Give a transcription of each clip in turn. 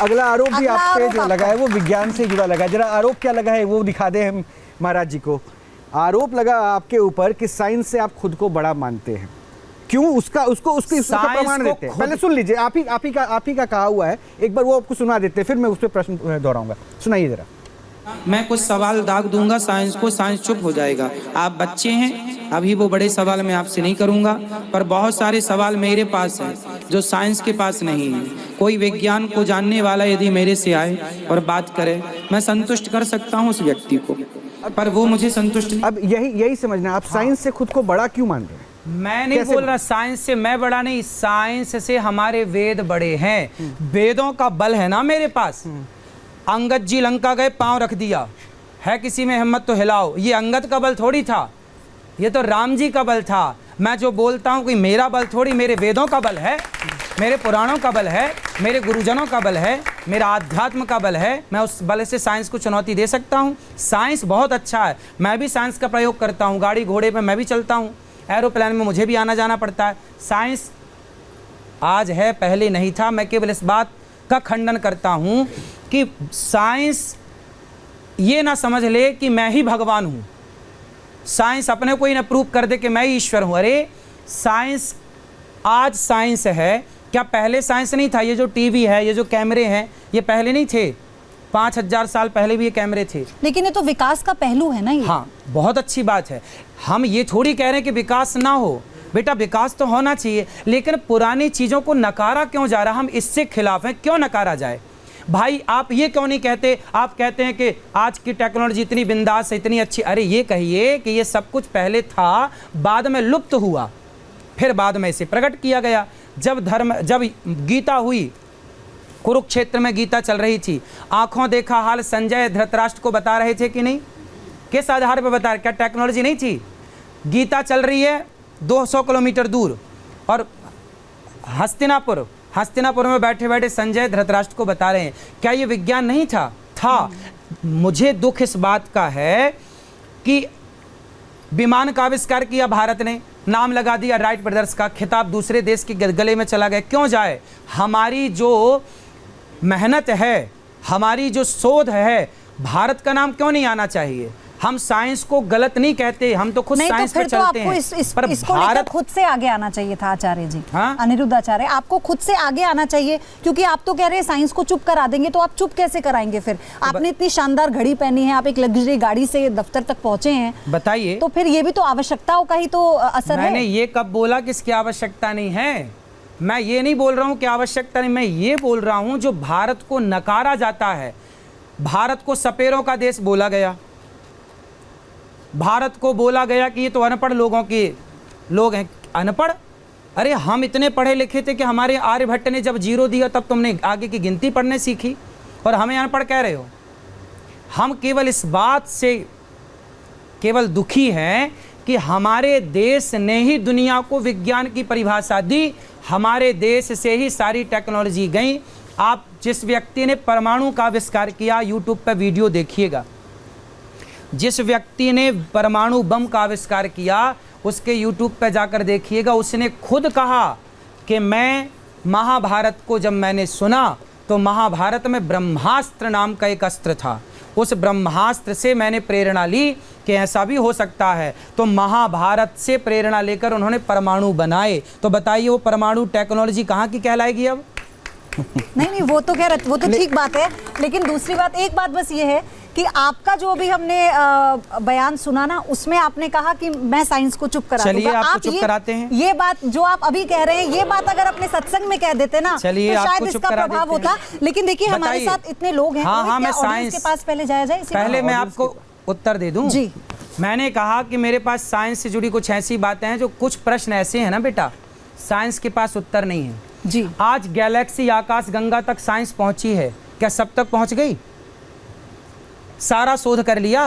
अगला आरोप भी आप पे जो लगा है वो विज्ञान से जुड़ा लगा है। जरा आरोप क्या लगा है वो दिखा दें हम महाराज जी को। आरोप लगा आपके ऊपर कि साइंस से आप खुद को बड़ा मानते हैं। क्यों? उसका प्रमाण देते हैं। पहले सुन लीजिए, आप ही का कहा हुआ है, एक बार वो आपको सुना देते हैं, फिर मैं उस पर प्रश्न दोहराऊंगा। सुनाइए जरा। मैं कुछ सवाल दाग दूंगा साइंस को, साइंस चुप हो जाएगा। आप बच्चे हैं, अभी वो बड़े सवाल मैं आपसे नहीं करूंगा, पर बहुत सारे सवाल मेरे पास हैं जो साइंस के पास नहीं है। कोई विज्ञान को जानने वाला यदि मेरे से आए और बात करे, मैं संतुष्ट कर सकता हूँ उस व्यक्ति को, पर वो मुझे संतुष्ट नहीं। अब यही समझना, आप साइंस से खुद को बड़ा क्यों मान रहे हैं? मैं नहीं बोल रहा साइंस से मैं बड़ा नहीं, साइंस से हमारे वेद बड़े हैं। वेदों का बल है ना मेरे पास। अंगद जी लंका गए, पांव रख दिया, है किसी में हिम्मत तो हिलाओ। ये अंगद का बल थोड़ी था, ये तो राम जी का बल था। मैं जो बोलता हूँ कि मेरा बल थोड़ी, मेरे वेदों का बल है, मेरे पुराणों का बल है, मेरे गुरुजनों का बल है, मेरा आध्यात्म का बल है। मैं उस बल से साइंस को चुनौती दे सकता हूँ। साइंस बहुत अच्छा है, मैं भी साइंस का प्रयोग करता हूँ। गाड़ी घोड़े पे मैं भी चलता हूँ, एरोप्लेन में मुझे भी आना जाना पड़ता है। साइंस आज है, पहले नहीं था। मैं केवल इस बात का खंडन करता हूँ कि साइंस ये ना समझ ले कि मैं ही भगवान हूँ। साइंस अपने को ही ना प्रूव कर दे कि मैं ही ईश्वर हूँ। अरे साइंस, आज साइंस है, क्या पहले साइंस नहीं था? ये जो टीवी है, ये जो कैमरे हैं, ये पहले नहीं थे? 5000 साल पहले भी ये कैमरे थे। लेकिन ये तो विकास का पहलू है ना ये। हाँ, बहुत अच्छी बात है। हम ये थोड़ी कह रहे हैं कि विकास ना हो, बेटा विकास तो होना चाहिए, लेकिन पुरानी चीज़ों को नकारा क्यों जा रहा? हम इससे खिलाफ हैं, क्यों नकारा जाए? भाई आप ये क्यों नहीं कहते? आप कहते हैं कि आज की टेक्नोलॉजी इतनी बिंदास है, इतनी अच्छी। अरे ये कहिए कि ये सब कुछ पहले था, बाद में लुप्त हुआ, फिर बाद में इसे प्रकट किया गया। जब गीता हुई, कुरुक्षेत्र में गीता चल रही थी, आंखों देखा हाल संजय धृतराष्ट्र को बता रहे थे कि नहीं? किस आधार पर बता रहे? क्या टेक्नोलॉजी नहीं थी? गीता चल रही है 200 किलोमीटर दूर, और हस्तिनापुर में बैठे बैठे संजय धृतराष्ट्र को बता रहे हैं। क्या ये विज्ञान नहीं था? मुझे दुख इस बात का है कि विमान का आविष्कार किया भारत ने, नाम लगा दिया राइट ब्रदर्स का, खिताब दूसरे देश के गले में चला गया। क्यों जाए? हमारी जो मेहनत है, हमारी जो शोध है, भारत का नाम क्यों नहीं आना चाहिए? हम साइंस को गलत नहीं कहते, हम तो खुद साइंस पे चलते हैं। पर इसको भारत खुद से आगे आना चाहिए था आचार्य जी। हाँ? अनिरुद्ध आचार्य, आपको खुद से आगे आना चाहिए, क्योंकि आप तो कह रहे हैं साइंस को चुप करा देंगे, तो आप चुप कैसे कराएंगे फिर? आपने इतनी शानदार घड़ी पहनी है, आप एक लग्जरी गाड़ी से दफ्तर तक पहुंचे हैं, बताइए। तो फिर ये भी तो आवश्यकताओं का ही तो असर है। मैंने ये कब बोला कि इसकी आवश्यकता नहीं है? मैं ये नहीं बोल रहा हूँ कि आवश्यकता नहीं, मैं ये बोल रहा हूँ जो भारत को नकारा जाता है। भारत को सपेरों का देश बोला गया, भारत को बोला गया कि ये तो अनपढ़ लोग हैं। अनपढ़? अरे हम इतने पढ़े लिखे थे कि हमारे आर्यभट्ट ने जब 0 दिया तब तुमने आगे की गिनती पढ़ने सीखी, और हमें अनपढ़ कह रहे हो। हम केवल इस बात से केवल दुखी हैं कि हमारे देश ने ही दुनिया को विज्ञान की परिभाषा दी, हमारे देश से ही सारी टेक्नोलॉजी गई। आप जिस व्यक्ति ने परमाणु का आविष्कार किया, यूट्यूब पर वीडियो देखिएगा, जिस व्यक्ति ने परमाणु बम का आविष्कार किया उसके यूट्यूब पर जाकर देखिएगा। उसने खुद कहा कि मैं महाभारत को जब मैंने सुना तो महाभारत में ब्रह्मास्त्र नाम का एक अस्त्र था, उस ब्रह्मास्त्र से मैंने प्रेरणा ली कि ऐसा भी हो सकता है। तो महाभारत से प्रेरणा लेकर उन्होंने परमाणु बनाए। तो बताइए वो परमाणु टेक्नोलॉजी कहाँ की कहलाएगी अब? नहीं, वो तो कह रहे, वो तो ठीक बात है, लेकिन दूसरी बात, एक बात बस ये है कि आपका जो भी हमने बयान सुना ना, उसमें आपने कहा कि मैं साइंस को चुप करा दूंगा। चलिए आपको चुप कराते हैं। ये बात जो आप अभी कह रहे हैं, ये बात अगर अपने सत्संग में कह देते ना, तो शायद इसका प्रभाव होता। लेकिन देखिए हमारे साथ इतने लोग हैं। हाँ, मैं साइंस के पास पहले जाया जाए, पहले मैं आपको उत्तर दे दूं जी। मैंने कहा कि मेरे पास साइंस से जुड़ी कुछ ऐसी बातें हैं जो कुछ प्रश्न ऐसे हैं ना बेटा, साइंस के पास उत्तर नहीं है जी। आज गैलेक्सी आकाश गंगा तक साइंस पहुंची है, क्या सब तक पहुंच गई? सारा शोध कर लिया,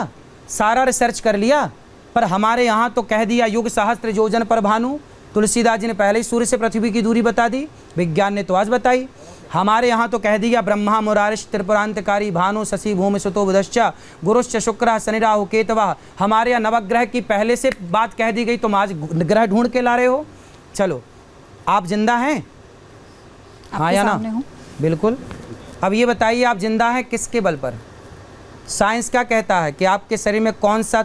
सारा रिसर्च कर लिया, पर हमारे यहाँ तो कह दिया युग सहस्त्र योजन पर भानु। तुलसीदास जी ने पहले ही सूर्य से पृथ्वी की दूरी बता दी, विज्ञान ने तो आज बताई। हमारे यहाँ तो कह दिया ब्रह्मा मुरारिश त्रिपुरांतकारी भानु शशि भूमि सुतो बुधश्च गुरुश्च शुक्र शनि राहु केतवा। हमारे यहाँ नवग्रह की पहले से बात कह दी गई, तुम आज ग्रह ढूंढ के ला रहे हो। चलो आप जिंदा हैं? हाँ या ना? बिल्कुल। अब ये बताइए आप जिंदा हैं किसके बल पर? साइंस क्या कहता है कि आपके शरीर में कौन सा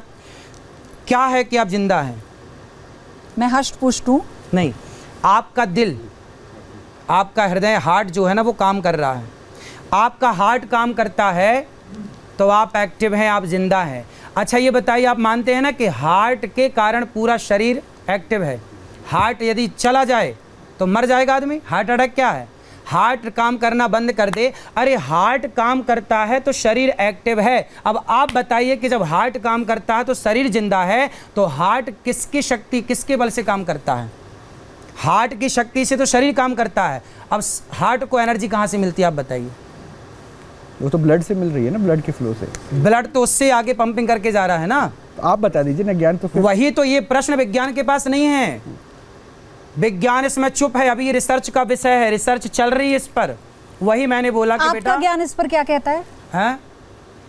क्या है कि आप जिंदा हैं? मैं हष्ट पुष्ट हूँ? नहीं, आपका दिल, आपका हृदय, हार्ट जो है ना वो काम कर रहा है। आपका हार्ट काम करता है तो आप एक्टिव हैं, आप जिंदा हैं। अच्छा ये बताइए, आप मानते हैं ना कि हार्ट के कारण पूरा शरीर एक्टिव है? हार्ट यदि चला जाए तो मर जाएगा आदमी। हार्ट अटैक क्या है? हार्ट काम करना बंद कर दे। अरे हार्ट काम करता है तो शरीर एक्टिव है। अब आप बताइए कि जब हार्ट काम करता है तो शरीर जिंदा है, तो हार्ट किसकी शक्ति, किसके बल से काम करता है? हार्ट की शक्ति से तो शरीर काम करता है। अब हार्ट को एनर्जी कहाँ से मिलती है आप बताइए? वो तो ब्लड से मिल रही है ना, ब्लड के फ्लो से। ब्लड तो उससे आगे पंपिंग करके जा रहा है ना। तो आप बता दीजिए ना, ज्ञान तो फिर वही तो, ये प्रश्न विज्ञान के पास नहीं है। विज्ञान इसमें चुप है। अभी ये रिसर्च का विषय है, रिसर्च चल रही है इस पर। वही मैंने बोला कि बेटा, आपका ज्ञान इस पर क्या कहता है? हैं?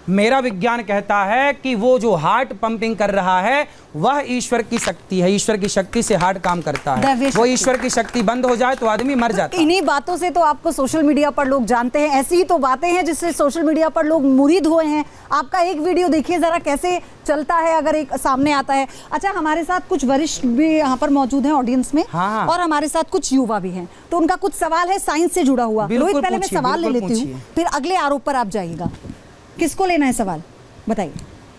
मेरा विज्ञान कहता है कि वो जो हार्ट पंपिंग कर रहा है वह ईश्वर की शक्ति है। ईश्वर की शक्ति से हार्ट काम करता है। वो ईश्वर की शक्ति बंद हो जाए तो आदमी मर जाता है। इन्हीं बातों से तो आपको सोशल मीडिया पर लोग जानते हैं। ऐसी ही तो बातें हैं जिससे सोशल मीडिया पर लोग मुरीद हुए हैं। आपका एक वीडियो देखिए जरा कैसे चलता है, अगर एक सामने आता है। अच्छा, हमारे साथ कुछ वरिष्ठ भी यहाँ पर मौजूद हैं ऑडियंस में। हाँ। और हमारे साथ कुछ युवा भी हैं, तो उनका कुछ सवाल है साइंस से जुड़ा हुआ। रोहित, पहले मैं सवाल ले लेती हूँ, फिर अगले आरोप पर आप जाइएगा। किसको लेना है सवाल, बताइए।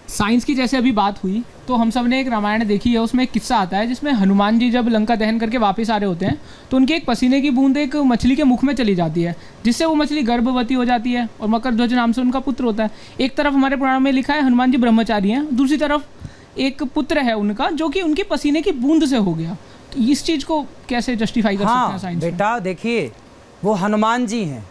साइंस की जैसे अभी बात हुई तो हम सब ने एक रामायण देखी है, उसमें एक किस्सा आता है जिसमें हनुमान जी जब लंका दहन करके वापस आ रहे होते हैं तो उनके एक पसीने की बूंद एक मछली के मुख में चली जाती है, जिससे वो मछली गर्भवती हो जाती है और मकर ध्वज नाम से उनका पुत्र होता है। एक तरफ हमारे पुराण में लिखा है हनुमान जी ब्रह्मचारी हैं, दूसरी तरफ एक पुत्र है उनका जो कि उनके पसीने की बूंद से हो गया। तो इस चीज़ को कैसे जस्टिफाई कर सकते हैं साइंस? बेटा देखिए, वो हनुमान जी हैं।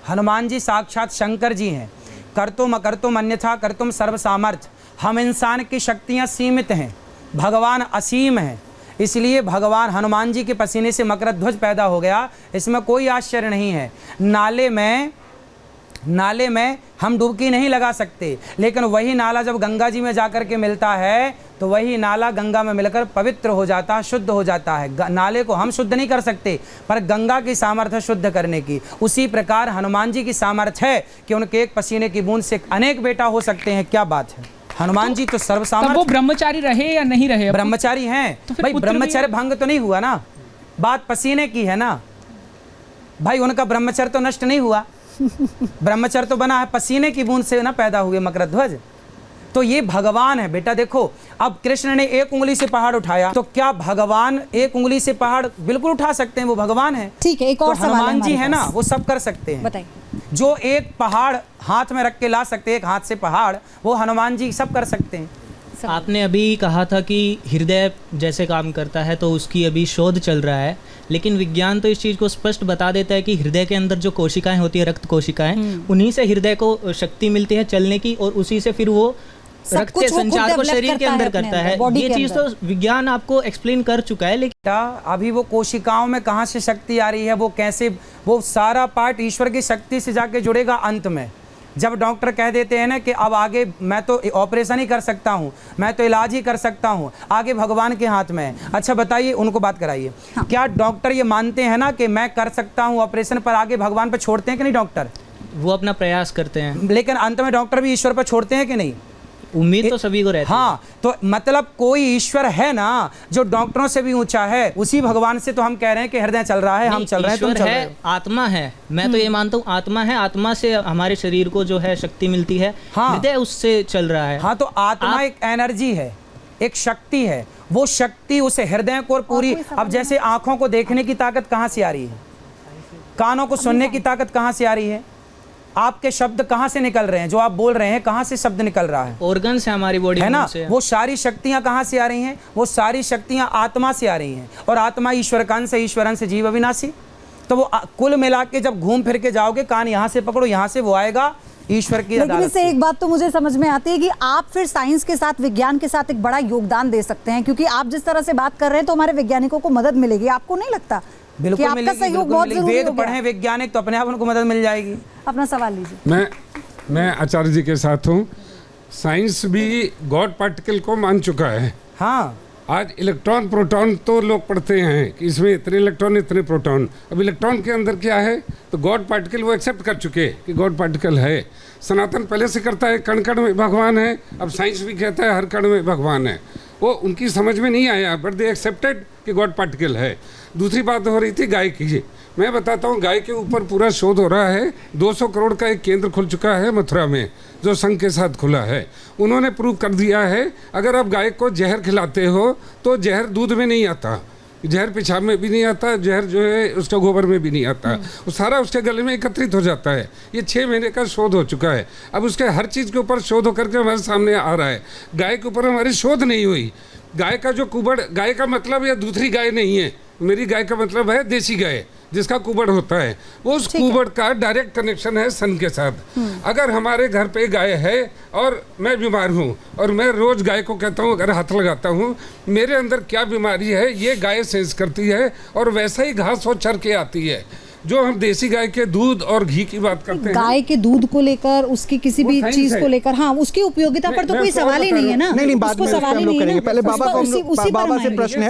हनुमान जी साक्षात शंकर जी हैं। कर्तुम अकर्तुम अन्यथा कर्तुम सर्व सामर्थ्य। हम इंसान की शक्तियाँ सीमित हैं, भगवान असीम हैं। इसलिए भगवान हनुमान जी के पसीने से मकर ध्वज पैदा हो गया, इसमें कोई आश्चर्य नहीं है। नाले में हम डुबकी नहीं लगा सकते, लेकिन वही नाला जब गंगा जी में जाकर के मिलता है तो वही नाला गंगा में मिलकर पवित्र हो जाता है, शुद्ध हो जाता है। नाले को हम शुद्ध नहीं कर सकते, पर गंगा की सामर्थ्य शुद्ध करने की। उसी प्रकार हनुमान जी की सामर्थ्य है कि उनके एक पसीने की बूंद से अनेक बेटा हो सकते हैं। क्या बात है, हनुमान जी तो सर्वसामर्थ्य। वो ब्रह्मचारी रहे या नहीं रहे? ब्रह्मचारी हैं तो भाई, ब्रह्मचर्य भंग तो नहीं हुआ ना, बात पसीने की है ना भाई। उनका ब्रह्मचर्य तो नष्ट नहीं हुआ, ब्रह्मचर्य तो बना है, पसीने की बूंद से ना पैदा हुए मकर ध्वज। तो ये भगवान है बेटा। देखो, अब कृष्ण ने एक उंगली से पहाड़ उठाया, तो क्या भगवान एक उंगली से पहाड़ बिल्कुल उठा सकते हैं? वो भगवान है। ठीक है, एक और सवाल हनुमान जी है ना, वो सब कर सकते हैं। बताइए। जो एक पहाड़ हाथ में रख के ला सकते हैं, एक हाथ से पहाड़, वो हनुमान जी सब कर सकते हैं। आपने अभी कहा था कि हृदय जैसे काम करता है तो उसकी अभी शोध चल रहा है, लेकिन विज्ञान तो इस चीज़ को स्पष्ट बता देता है कि हृदय के अंदर जो कोशिकाएं होती है, रक्त कोशिकाएं, उन्हीं से हृदय को शक्ति मिलती है चलने की, और उसी से फिर वो रक्त के संचार को शरीर के अंदर करता है। ये चीज़ तो विज्ञान आपको एक्सप्लेन कर चुका है। लेकिन अभी वो कोशिकाओं में कहाँ से शक्ति आ रही है, वो कैसे, वो सारा पार्ट ईश्वर की शक्ति से जाके जुड़ेगा अंत में। जब डॉक्टर कह देते हैं ना कि अब आगे मैं तो ऑपरेशन ही कर सकता हूँ, मैं तो इलाज ही कर सकता हूँ, आगे भगवान के हाथ में है। अच्छा बताइए, उनको बात कराइए। हाँ। क्या डॉक्टर ये मानते हैं ना कि मैं कर सकता हूँ ऑपरेशन, पर आगे भगवान पर छोड़ते हैं कि नहीं डॉक्टर? वो अपना प्रयास करते हैं, लेकिन अंत में डॉक्टर भी ईश्वर पर छोड़ते हैं कि नहीं? उम्मीद तो सभी को रहती है। हाँ, तो मतलब कोई ईश्वर है ना जो डॉक्टरों से भी ऊंचा है। उसी भगवान से तो हम कह रहे हैं कि हृदय चल रहा है, हम चल रहे हैं, तुम चल रहे हो। आत्मा है, मैं तो ये मानता हूँ आत्मा है। आत्मा से हमारे शरीर को जो है शक्ति मिलती है। हाँ, हृदय उससे चल रहा है। हाँ, तो आत्मा एक एनर्जी है, एक शक्ति है। वो शक्ति उस हृदय को पूरी, अब जैसे आंखों को देखने की ताकत कहाँ से आ रही है, कानों को सुनने की ताकत कहाँ से आ रही है, आपके शब्द कहाँ से निकल रहे हैं, जो आप बोल रहे हैं कहाँ से शब्द निकल रहा है? ऑर्गन से, हमारी बॉडी है ना। वो सारी शक्तियाँ कहाँ से आ रही हैं? वो सारी शक्तियाँ आत्मा से आ रही हैं, और आत्मा ईश्वर का अंश है, ईश्वरन से जीव अविनाशी। तो वो कुल मिला के जब घूम फिर के जाओगे, कान यहाँ से पकड़ो, यहाँ से वो आएगा ईश्वर की लेकिन इससे एक बात तो मुझे समझ में आती है कि आप फिर साइंस के साथ, विज्ञान के साथ एक बड़ा योगदान दे सकते हैं, क्योंकि आप जिस तरह से बात कर रहे हैं तो हमारे वैज्ञानिकों को मदद मिलेगी। आपको नहीं लगता? बिल्कुल मिलेगी, वेद पढ़े वैज्ञानिक तो अपने आप उनको मदद मिल जाएगी। अपना सवाल लीजिए। मैं आचार्य जी के साथ हूँ। साइंस भी गॉड पार्टिकल को मान चुका है। हाँ, आज इलेक्ट्रॉन प्रोटॉन तो लोग पढ़ते हैं कि इसमें इतने इलेक्ट्रॉन इतने प्रोटॉन। अब इलेक्ट्रॉन के अंदर क्या है, तो गॉड पार्टिकल वो एक्सेप्ट कर चुके कि गॉड पार्टिकल है। सनातन पहले से करता है, कण कण में भगवान है। अब साइंस भी कहता है हर कण में भगवान है। वो उनकी समझ में नहीं आया, बट दे एक्सेप्टेड कि गॉड पार्टिकल है। दूसरी बात हो रही थी गाय की। मैं बताता हूँ, गाय के ऊपर पूरा शोध हो रहा है। 200 करोड़ का एक केंद्र खुल चुका है मथुरा में, जो संघ के साथ खुला है। उन्होंने प्रूव कर दिया है, अगर आप गाय को जहर खिलाते हो तो जहर दूध में नहीं आता, जहर पेशाब में भी नहीं आता, जहर जो है उसका गोबर में भी नहीं आता, वो सारा उसके गले में एकत्रित हो जाता है। ये 6 महीने का शोध हो चुका है। अब उसके हर चीज़ के ऊपर शोध होकर के हमारे सामने आ रहा है। गाय के ऊपर हमारी शोध नहीं हुई। गाय का जो कुबड़, गाय का मतलब ये दूसरी गाय नहीं है, मेरी गाय का मतलब है देसी गाय जिसका कुबड़ होता है। वो उस कुबड़ का डायरेक्ट कनेक्शन है सन के साथ। अगर हमारे घर पे गाय है और मैं बीमार हूँ और मैं रोज गाय को कहता हूँ, अगर हाथ लगाता हूँ, मेरे अंदर क्या बीमारी है ये गाय सेंस करती है और वैसा ही घास वो चर के आती है। जो हम देसी गाय के दूध और घी की बात करते हैं, गाय के दूध को लेकर, उसकी किसी भी चीज को लेकर, हाँ उसकी उपयोगिता पर तो कोई सवाल ही नहीं है ना। नहीं, बाद में सवाल ही नहीं है। पहले बाबा को, बाबा से प्रश्न है,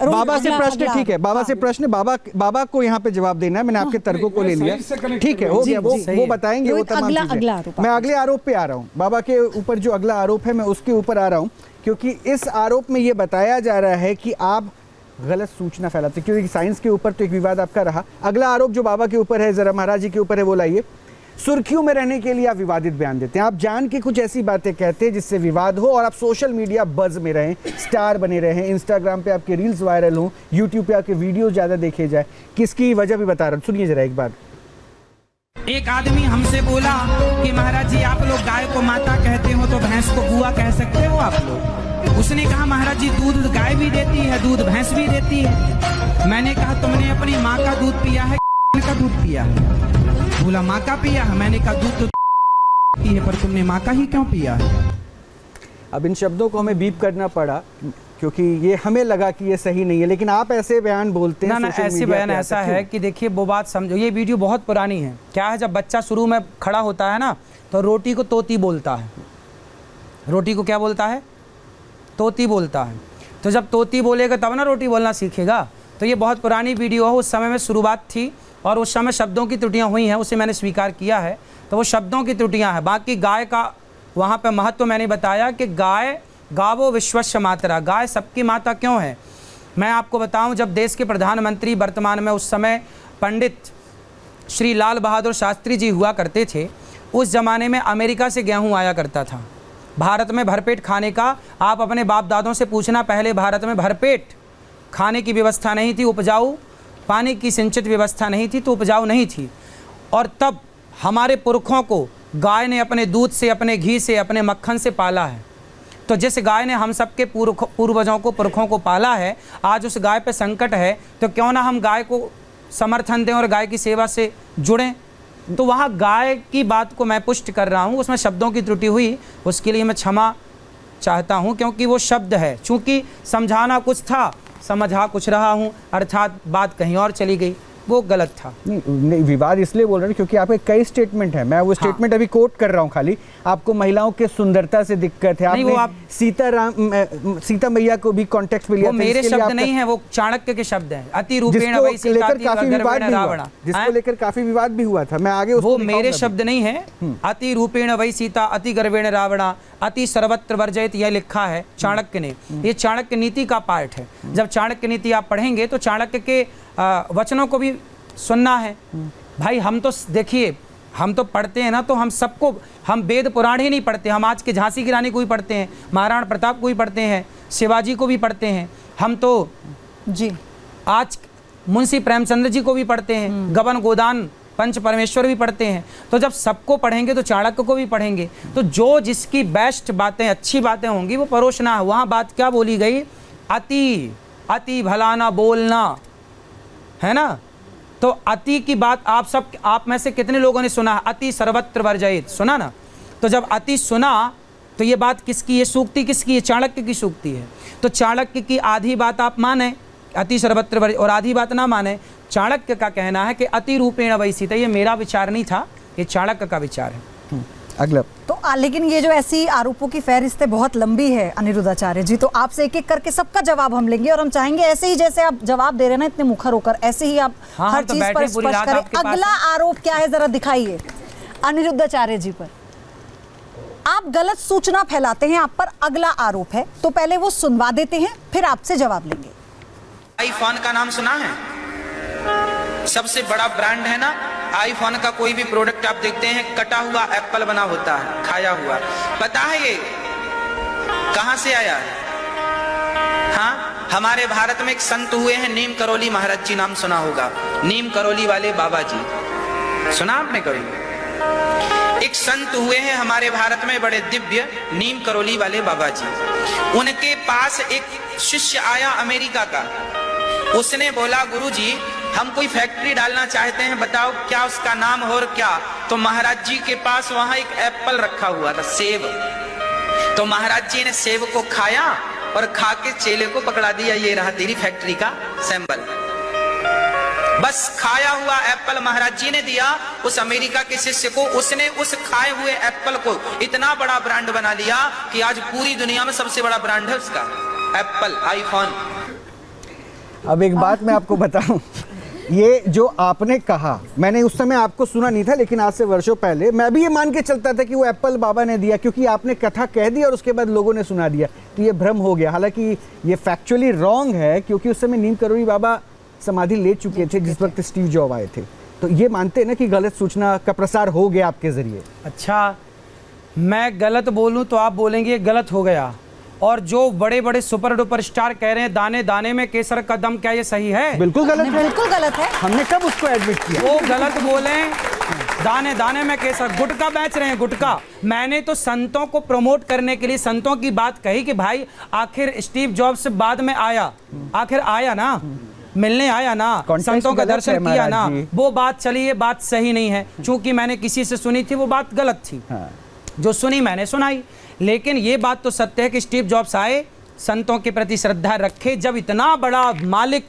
बाबा से प्रश्न, ठीक है, बाबा से प्रश्न, बाबा को यहाँ पे जवाब देना है। मैंने आपके तर्कों को ले लिया, ठीक है, हो गया, वो बताएंगे वो तमाम चीजें। मैं अगले आरोप पे आ रहा हूँ, बाबा के ऊपर जो अगला आरोप है मैं उसके ऊपर आ रहा हूँ, क्योंकि इस आरोप में ये बताया जा रहा है कि आप गलत सूचना फैलाते, क्योंकि साइंस के ऊपर तो एक विवाद आपका रहा। अगला आरोप जो बाबा के ऊपर है, जरा महाराज जी के ऊपर है, वो लाइए। सुर्खियों में रहने के लिए आप विवादित बयान देते हैं, आप जान के कुछ ऐसी बातें कहते हैं जिससे विवाद हो और आप सोशल मीडिया बज में रहें, स्टार बने रहें, इंस्टाग्राम पे आपके रील्स वायरल हों, यूट्यूब पे आपके वीडियो ज़्यादा देखे जाए। किसकी वजह भी बता रहा हूँ, सुनिए जरा एक बार। एक आदमी हमसे बोला कि महाराज जी आप लोग गाय को माता कहते हो तो भैंस को बुआ कह सकते हो आप लोग। उसने कहा महाराज जी दूध गाय भी देती है, दूध भैंस भी देती है। मैंने कहा तुमने अपनी माँ का दूध पिया है का दूध पिया है? बोला माँ का पिया है। मैंने कहा दूध तो पी है पर तुमने माँ का ही क्यों पिया है? अब इन शब्दों को हमें बीप करना पड़ा क्योंकि ये हमें लगा कि ये सही नहीं है, लेकिन आप ऐसे बयान बोलते हैं। ना ऐसे बयान ऐसा है कि देखिए वो बात समझो, ये वीडियो बहुत पुरानी है। क्या है, जब बच्चा शुरू में खड़ा होता है ना तो रोटी को तोती बोलता है। रोटी को क्या बोलता है? तोती बोलता है। तो जब तोती बोलेगा तब ना रोटी बोलना सीखेगा। तो ये बहुत पुरानी वीडियो है, उस समय में शुरुआत थी और उस समय शब्दों की त्रुटियां हुई हैं, उसे मैंने स्वीकार किया है। तो वो शब्दों की त्रुटियां हैं। बाकी गाय का वहाँ पे महत्व मैंने बताया कि गाय गावो विश्वस्य मातरा, गाय सबकी माता क्यों है। मैं आपको बताऊं, जब देश के प्रधानमंत्री वर्तमान में उस समय पंडित श्री लाल बहादुर शास्त्री जी हुआ करते थे, उस ज़माने में अमेरिका से गेहूं आया करता था। भारत में भरपेट खाने का आप अपने बाप दादों से पूछना, पहले भारत में भरपेट खाने की व्यवस्था नहीं थी, उपजाऊ पानी की सिंचित व्यवस्था नहीं थी, तो उपजाऊ नहीं थी। और तब हमारे पुरखों को गाय ने अपने दूध से, अपने घी से, अपने मक्खन से पाला है। तो जिस गाय ने हम सबके पूर्वजों को, पुरखों को पाला है, आज उस गाय पे संकट है, तो क्यों ना हम गाय को समर्थन दें और गाय की सेवा से जुड़ें। तो वहाँ गाय की बात को मैं पुष्ट कर रहा हूँ, उसमें शब्दों की त्रुटि हुई, उसके लिए मैं क्षमा चाहता हूँ, क्योंकि वो शब्द है, चूँकि समझाना कुछ था, समझा कुछ रहा हूँ, अर्थात बात कहीं और चली गई, वो गलत था। नहीं, विवाद इसलिए बोल रहे हैं क्योंकि आपके कई स्टेटमेंट है, मैं वो स्टेटमेंट अभी कोट कर रहा हूँ। खाली आपको महिलाओं के सुंदरता से दिक्कत है, आपने सीता मैया को भी कॉन्टेक्स्ट में लिया। वो मेरे शब्द नहीं है, वो चाणक्य के शब्द हैं। अति रूपेण वै सीता रावण, जिसको लेकर काफी विवाद भी हुआ था। मैं आगे वो मेरे शब्द नहीं है। अति रूपेण वै सीता अति गर्वेण रावणा अति सर्वत्र वर्जयत, यह लिखा है चाणक्य ने। ये चाणक्य नीति का पार्ट है। जब चाणक्य नीति आप पढ़ेंगे तो चाणक्य के वचनों को भी सुनना है भाई। हम तो देखिए, हम तो पढ़ते हैं ना, तो हम सबको, हम वेद पुराण ही नहीं पढ़ते, हम आज के झांसी की रानी को भी पढ़ते हैं, महाराणा प्रताप को भी पढ़ते हैं, शिवाजी को भी पढ़ते हैं, हम तो जी आज मुंशी प्रेमचंद्र जी को भी पढ़ते हैं, गबन गोदान पंच परमेश्वर भी पढ़ते हैं। तो जब सबको पढ़ेंगे तो चाणक्य को भी पढ़ेंगे। तो जो जिसकी बेस्ट बातें, अच्छी बातें होंगी वो परोसना है। वहाँ बात क्या बोली गई? अति भला ना बोलना, है ना। तो अति की बात आप में से कितने लोगों ने सुना? अति सर्वत्र वर्जयित, सुना ना। तो जब अति सुना तो ये बात किसकी, ये सूक्ति किसकी? ये चाणक्य की सूक्ति है। तो चाणक्य की आधी बात आप माने, अति सर्वत्र वर्जयित, और आधी बात ना माने। चाणक्य का कहना है कि अति रूपेण वै सीता। ये मेरा विचार नहीं था, ये चाणक्य का विचार है। अगला। तो लेकिन ये जो ऐसी आरोपों की फहरिस्त बहुत लंबी है अनिरुद्धाचार्य जी, तो आपसे एक एक करके सबका जवाब हम लेंगे और हम चाहेंगे ऐसे ही जैसे आप जवाब दे रहे हैं ना इतने मुखर होकर, ऐसे ही आप हाँ, हर तो चीज पर बैठे पूरी स्पष्ट रात करें। आपके पास अगला आरोप क्या है जरा दिखाइए अनिरुद्धाचार्य जी पर। आप गलत सूचना फैलाते हैं, आप पर अगला आरोप है, तो पहले वो सुनवा देते हैं फिर आपसे जवाब लेंगे। आईफोन का नाम सुना है? सबसे बड़ा ब्रांड है ना आईफोन का। कोई भी प्रोडक्ट आप देखते हैं कटा हुआ एप्पल बना होता है, खाया हुआ। पता है ये कहां से आया है? हाँ, हमारे भारत में एक संत हुए हैं नीम करोली महाराज जी, नाम सुना होगा। नीम करोली वाले बाबा जी, सुना आपने कभी? एक संत हुए हैं हमारे भारत में बड़े दिव्य, नीम करोली वाले बाबा जी। उनके पास एक शिष्य आया अमेरिका का। उसने बोला गुरुजी हम कोई फैक्ट्री डालना चाहते हैं, बताओ क्या उसका नाम हो और क्या। तो महाराज जी के पास वहां एक एप्पल रखा हुआ था, सेब। तो महाराज जी ने सेब को खाया और खा के चेले को पकड़ा दिया, ये रहा तेरी फैक्ट्री का सैंपल। बस खाया हुआ एप्पल महाराज जी ने दिया उस अमेरिका के शिष्य को। उसने उस खाए हुए एप्पल को इतना बड़ा ब्रांड बना लिया कि आज पूरी दुनिया में सबसे बड़ा ब्रांड है उसका, एप्पल, आईफोन। अब एक बात मैं आपको बताऊं, ये जो आपने कहा मैंने उस समय आपको सुना नहीं था, लेकिन आज से वर्षों पहले मैं भी ये मान के चलता था कि वो एप्पल बाबा ने दिया, क्योंकि आपने कथा कह दी और उसके बाद लोगों ने सुना दिया, तो ये भ्रम हो गया। हालांकि ये फैक्चुअली रॉन्ग है, क्योंकि उस समय नीम करोली बाबा समाधि ले चुके थे जिस वक्त स्टीव जॉब आए थे। तो ये मानते हैं ना कि गलत सूचना का प्रसार हो गया आपके जरिए? अच्छा, मैं गलत बोलूं तो आप बोलेंगे गलत हो गया, और जो बड़े बड़े सुपर डुपर स्टार कह रहे हैं दाने दाने में केसर का दम, क्या ये सही है? बिल्कुल गलत है। बिल्कुल गलत है। हमने कब उसको एडमिट किया? वो गलत बोले, दाने दाने में केसर। गुटखा बेच रहे हैं, गुटखा। मैंने तो संतों को प्रमोट करने के लिए संतों की बात कही कि भाई आखिर स्टीव जॉब्स बाद में आया, आखिर आया ना, मिलने आया ना, संतों का दर्शन किया ना, वो बात चली, ये बात सही नहीं है। चूंकि मैंने किसी से सुनी थी वो बात गलत थी, जो सुनी मैंने सुनाई। लेकिन ये बात तो सत्य है कि स्टीव जॉब्स आए, संतों के प्रति श्रद्धा रखे। जब इतना बड़ा मालिक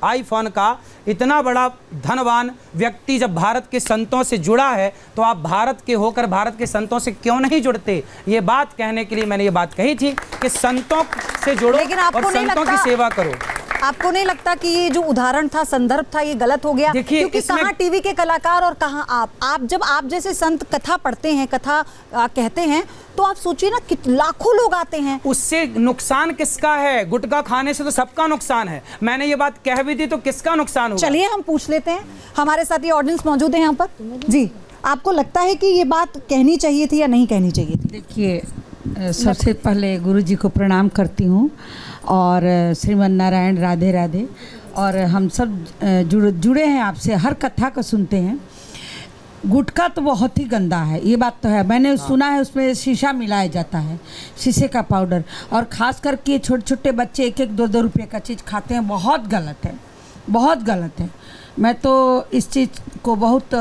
आईफोन का, इतना बड़ा धनवान व्यक्ति जब भारत के संतों से जुड़ा है, तो आप भारत के होकर भारत के संतों से क्यों नहीं जुड़ते? ये बात कहने के लिए मैंने ये बात कही थी कि संतों से जुड़ो और संतों की सेवा करो। आपको नहीं लगता कि ये जो उदाहरण था, संदर्भ था, ये गलत हो गया? क्योंकि कहाँ टीवी के कलाकार और कहाँ आप जब आप जैसे संत कथा पढ़ते हैं, कथा कहते हैं, तो आप सोचिए ना कि लाखों लोग आते हैं। उससे नुकसान किसका है? गुटखा खाने से तो सबका नुकसान है। मैंने ये बात कह भी दी तो किसका नुकसान होगा? चलिए हम पूछ लेते हैं, हमारे साथ ये ऑडियंस मौजूद है यहाँ पर। जी, आपको लगता है कि ये बात कहनी चाहिए थी या नहीं कहनी चाहिए थी? देखिए, सबसे पहले गुरु जी को प्रणाम करती हूँ और श्रीमन नारायण, राधे राधे। और हम सब जुड़े हैं आपसे, हर कथा को सुनते हैं। गुटखा तो बहुत ही गंदा है, ये बात तो है। मैंने सुना है उसमें शीशा मिलाया जाता है, शीशे का पाउडर, और ख़ास करके छोटे छोटे बच्चे 1-1, 2-2 रुपये का चीज़ खाते हैं। बहुत गलत है, बहुत गलत है। मैं तो इस चीज़ को बहुत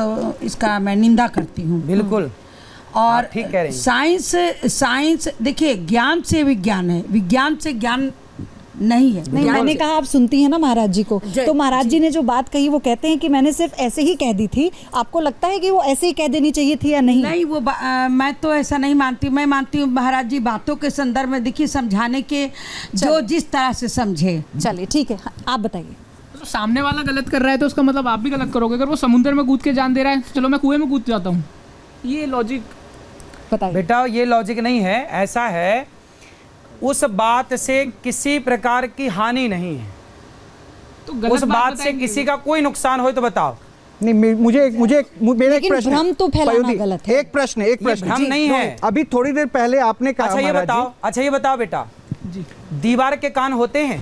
इसका मैं निंदा करती हूँ। बिल्कुल। और ठीक कह रही हैं। साइंस देखिए, ज्ञान से विज्ञान है, विज्ञान से ज्ञान नहीं है। नहीं, मैंने कहा आप सुनती हैं ना महाराज जी को, तो महाराज जी ने जो बात कही वो कहते हैं कि मैंने सिर्फ ऐसे ही कह दी थी। आपको लगता है कि वो ऐसे ही कह देनी चाहिए थी या नहीं? नहीं, वो मैं तो ऐसा नहीं मानती। मैं मानती हूँ महाराज जी बातों के संदर्भ में देखिए, समझाने के जो जिस तरह से समझे। चलिए ठीक है, आप बताइए। तो सामने वाला गलत कर रहा है तो उसका मतलब आप भी गलत करोगे। अगर वो समुद्र में कूद के जान दे रहा है, चलो मैं कुएं में कूद जाता हूँ, ये लॉजिक बताइए। बेटा ये लॉजिक नहीं है। ऐसा है, उस बात से किसी प्रकार की हानि नहीं है, तो गलत उस बात से किसी का कोई नुकसान हो तो बताओ। नहीं, मेरा एक प्रश्न भ्रम तो फैलाना गलत है। एक प्रश्न भ्रम नहीं है। अभी थोड़ी देर पहले आपने कहा, अच्छा ये बताओ बेटा जी, दीवार के कान होते हैं?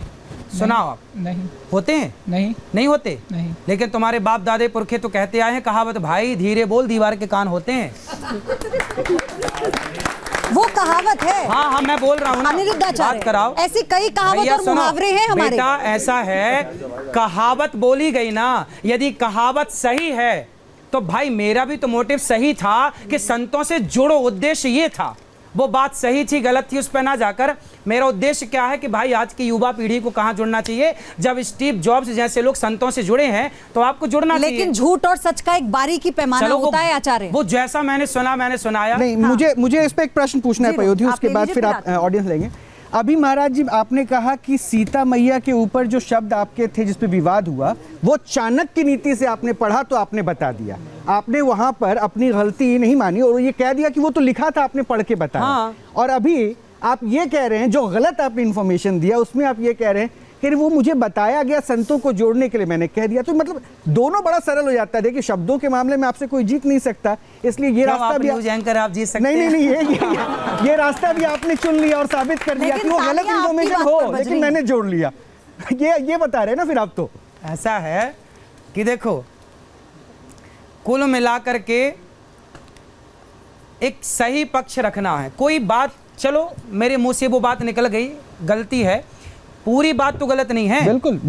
सुनाओ आप। नहीं होते हैं? नहीं होते। नहीं। लेकिन तुम्हारे बाप दादे पुरखे तो कहते आए हैं कहावत, भाई धीरे बोल दीवार के कान होते हैं। वो कहावत है। हाँ मैं बोल रहा हूँ ना, बात कराओ। ऐसी कई कहावत और मुहावरे हैं हमारे। बेटा ऐसा है, कहावत बोली गई ना, यदि कहावत सही है तो भाई मेरा भी तो मोटिव सही था कि संतों से जुड़ो, उद्देश्य ये था। वो बात सही थी गलत थी उस पर ना जाकर मेरा उद्देश्य क्या है कि भाई आज की युवा पीढ़ी को कहाँ जुड़ना चाहिए। जब स्टीव जॉब्स जैसे लोग संतों से जुड़े हैं तो आपको जुड़ना चाहिए। लेकिन झूठ और सच का एक बारीकी पैमाना होता है आचार्य। वो जैसा मैंने सुनाया। नहीं, मुझे इस पे एक प्रश्न पूछना है पयोधी, उसके बाद फिर आप ऑडियंस लेंगे। अभी महाराज जी आपने कहा कि सीता मैया के ऊपर जो शब्द आपके थे जिस पे विवाद हुआ वो चाणक्य की नीति से आपने पढ़ा तो आपने बता दिया। आपने वहां पर अपनी गलती नहीं मानी और ये कह दिया कि वो तो लिखा था, आपने पढ़ के बताया। हाँ। और अभी आप ये कह रहे हैं जो गलत आपने इंफॉर्मेशन दिया उसमें आप ये कह रहे हैं कि वो मुझे बताया गया संतों को जोड़ने के लिए मैंने कह दिया। तो मतलब दोनों बड़ा सरल हो जाता है। देखिए शब्दों के मामले में आपसे कोई जीत नहीं सकता, इसलिए ये रास्ता भी आप जीत सकते हैं। नहीं, ये रास्ता भी आपने चुन लिया और साबित कर दिया कि वो गलत इंफॉर्मेशन हो लेकिन मैंने जोड़ लिया। ये बता रहे हैं ना फिर आप। तो ऐसा है कि देखो कुल मिलाकर के एक सही पक्ष रखना है। कोई बात चलो मेरे मुंह से वो बात निकल गई, गलती है, पूरी बात तो गलत नहीं है। बिल्कुल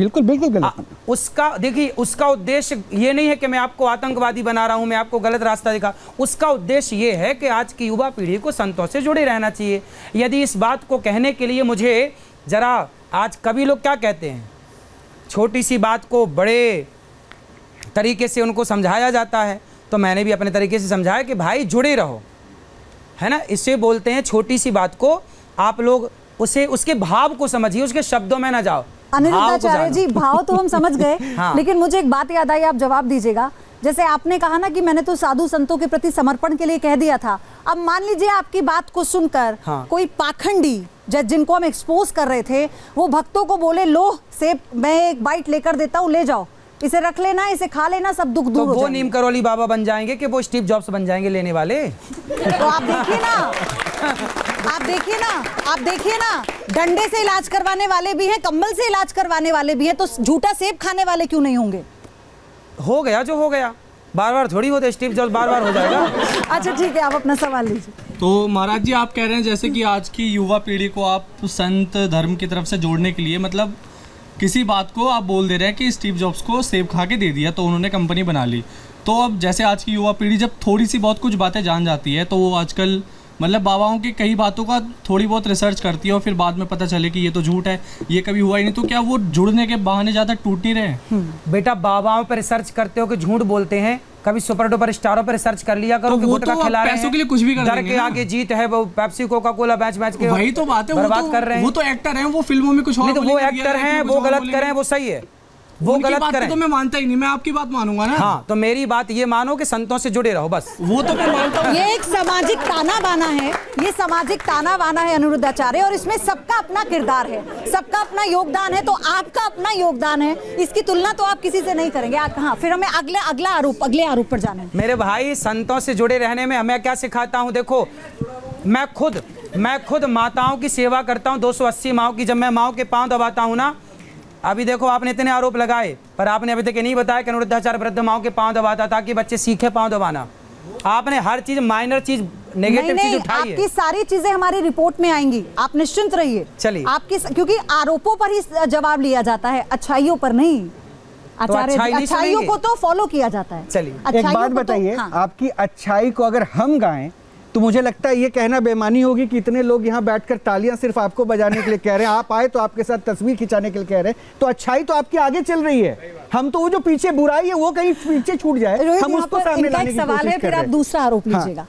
गलत। उसका देखिए उसका उद्देश्य ये नहीं है कि मैं आपको आतंकवादी बना रहा हूं, मैं आपको गलत रास्ता दिखा। उसका उद्देश्य ये है कि आज की युवा पीढ़ी को संतों से जुड़े रहना चाहिए। यदि इस बात को कहने के लिए मुझे जरा, आज कवि लोग क्या कहते हैं, छोटी सी बात को बड़े तरीके से उनको समझाया जाता है, तो मैंने भी अपने तरीके से समझाया कि भाई जुड़े रहो, है ना। इससे बोलते हैं छोटी सी बात को आप लोग उसे उसके भाव को समझिए, उसके शब्दों में ना जाओ। अनिरुद्धाचार्य जी भाव तो हम समझ गए हाँ। लेकिन मुझे एक बात याद आई, आप जवाब दीजिएगा। जैसे आपने कहा ना कि मैंने तो साधु संतों के प्रति समर्पण के लिए कह दिया था। अब मान लीजिए आपकी बात को सुनकर हाँ। कोई पाखंडी जिनको हम एक्सपोज कर रहे थे वो भक्तों को बोले लो सेब मैं एक बाइट लेकर देता हूँ, ले जाओ, इसे रख लेना, इसे खा लेना, सब दुख दूर हो वो जाएंगे। नीम करोली बाबा बन जाएंगे कि वो स्टीव जॉब्स बन जाएंगे लेने वाले। तो आप देखिए ना डंडे से इलाज करवाने वाले भी हैं, कंबल से इलाज करवाने वाले भी हैं, तो झूठा सेब खाने वाले क्यों नहीं होंगे? हो गया जो हो गया, बार बार थोड़ी होते, स्टीव जॉब्स बार बार हो जाएगा। अच्छा ठीक है, आप अपना सवाल लीजिए। तो महाराज जी आप कह रहे हैं जैसे कि आज की युवा पीढ़ी को आप संत धर्म की तरफ से जोड़ने के लिए, मतलब किसी बात को आप बोल दे रहे हैं कि स्टीव जॉब्स को सेब खा के दे दिया तो उन्होंने कंपनी बना ली। तो अब जैसे आज की युवा पीढ़ी जब थोड़ी सी बहुत कुछ बातें जान जाती है तो वो आजकल मतलब बाबाओं की कई बातों का थोड़ी बहुत रिसर्च करती है और फिर बाद में पता चले कि ये तो झूठ है, ये कभी हुआ ही नहीं, तो क्या वो जुड़ने के बहाने ज़्यादा टूट नहीं रहे? बेटा बाबाओं पर रिसर्च करते हो कि झूठ बोलते हैं, कभी सुपर डुपर स्टारों पर रिसर्च कर लिया करो तो कि वो गुटखा तो खिला रहे हैं, पैसों के लिए कुछ भी कर डर देंगे के ना। आगे जीत है, वो पेप्सी कोका कोला मैच के वही तो बात है, बर्बाद कर रहे हैं। वो तो एक्टर हैं, वो फिल्मों में कुछ और नहीं तो वो बोलेंगे, एक्टर हैं, कुछ वो और गलत बोलेंगे। करें वो सही है, वो उनकी गलत बात करें को तो मैं मानता ही नहीं, मैं आपकी बात मानूंगा ना। हाँ तो मेरी बात ये मानो कि संतों से जुड़े रहो बस, वो तो मैं मानता हूँ। ये एक सामाजिक ताना बाना है, ये सामाजिक ताना बाना है अनिरुद्धाचार्य, और इसमें सबका अपना किरदार है, सबका अपना योगदान है, तो आपका अपना योगदान है, इसकी तुलना तो आप किसी से नहीं करेंगे। हाँ फिर हमें अगले आरोप पर जाना है। मेरे भाई संतों से जुड़े रहने में हमें क्या सिखाता हूँ, देखो मैं खुद माताओं की सेवा करता हूँ, 280 माओं की। जब मैं माओं के पांव दबाता हूँ ना, अभी देखो आपने इतने आरोप लगाए पर आपने अभी तक ये नहीं बताया कि अनिरुद्धाचार्य वृद्ध माओं के पांव दबाता ताकि बच्चे सीखे पांव दबाना। आपने हर चीज माइनर चीज नेगेटिव चीज उठाई है। आपकी सारी चीजें हमारी रिपोर्ट में आएंगी, आप निश्चिंत रहिए। चलिए आपकी, क्योंकि आरोपों पर ही जवाब लिया जाता है, अच्छाइयों पर नहीं। आचार्य अच्छाइयों को तो फॉलो किया जाता है। चलिए एक बात बताइए, हाँ। आपकी अच्छाई को अगर हम गाएं तो मुझे लगता है ये कहना बेईमानी होगी कि इतने लोग यहाँ बैठकर तालियां सिर्फ आपको बजाने के लिए कह रहे हैं, आप आए तो आपके साथ तस्वीर खिंचाने के लिए कह रहे हैं, तो अच्छाई तो आपकी आगे चल रही है। हम तो वो जो पीछे बुराई है वो कहीं पीछे छूट जाए, हम उसको सामने लाने की सवाल है, कोशिश कर फिर रहे आप हैं। दूसरा आरोप लीजिएगा।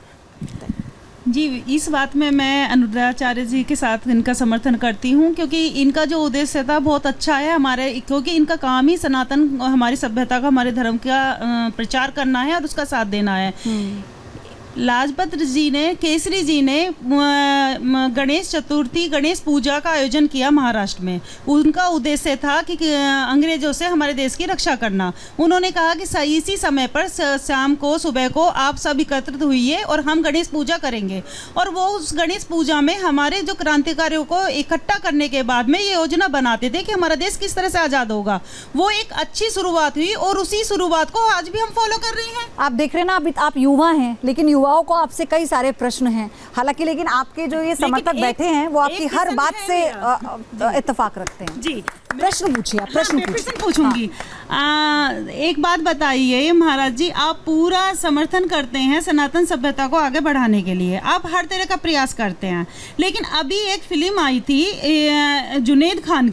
जी इस बात में मैं अनिरुद्धाचार्य जी के साथ इनका समर्थन करती हूँ, क्योंकि इनका जो उद्देश्य था बहुत अच्छा है हमारे, क्योंकि इनका काम ही सनातन हमारी सभ्यता का, हमारे धर्म का प्रचार करना है और उसका साथ देना है। लाजपत जी ने, केसरी जी ने गणेश चतुर्थी, गणेश पूजा का आयोजन किया महाराष्ट्र में। उनका उद्देश्य था कि अंग्रेजों से हमारे देश की रक्षा करना। उन्होंने कहा कि इसी समय पर शाम को, सुबह को आप सब एकत्रित हुइए और हम गणेश पूजा करेंगे। और वो उस गणेश पूजा में हमारे जो क्रांतिकारियों को इकट्ठा करने के बाद में ये योजना बनाते थे कि हमारा देश किस तरह से आज़ाद होगा। वो एक अच्छी शुरुआत हुई और उसी शुरुआत को आज भी हम फॉलो कर रहे हैं। आप देख रहे हैं ना, आप युवा हैं, लेकिन युवाओं को आपसे कई सारे प्रश्न हैं। हालांकि लेकिन आपके जो ये समर्थक बैठे हैं वो आपकी हर बात से इत्तेफाक रखते हैं। जी, प्रश्न पूछिए, आप प्रश्न प्रश्न पूछूंगी। एक बात बताइए महाराज जी, आप पूरा समर्थन करते हैं सनातन सभ्यता को आगे बढ़ाने के लिए, आप हर तरह का प्रयास करते हैं, लेकिन अभी एक फिल्म आई थी जुनैद खान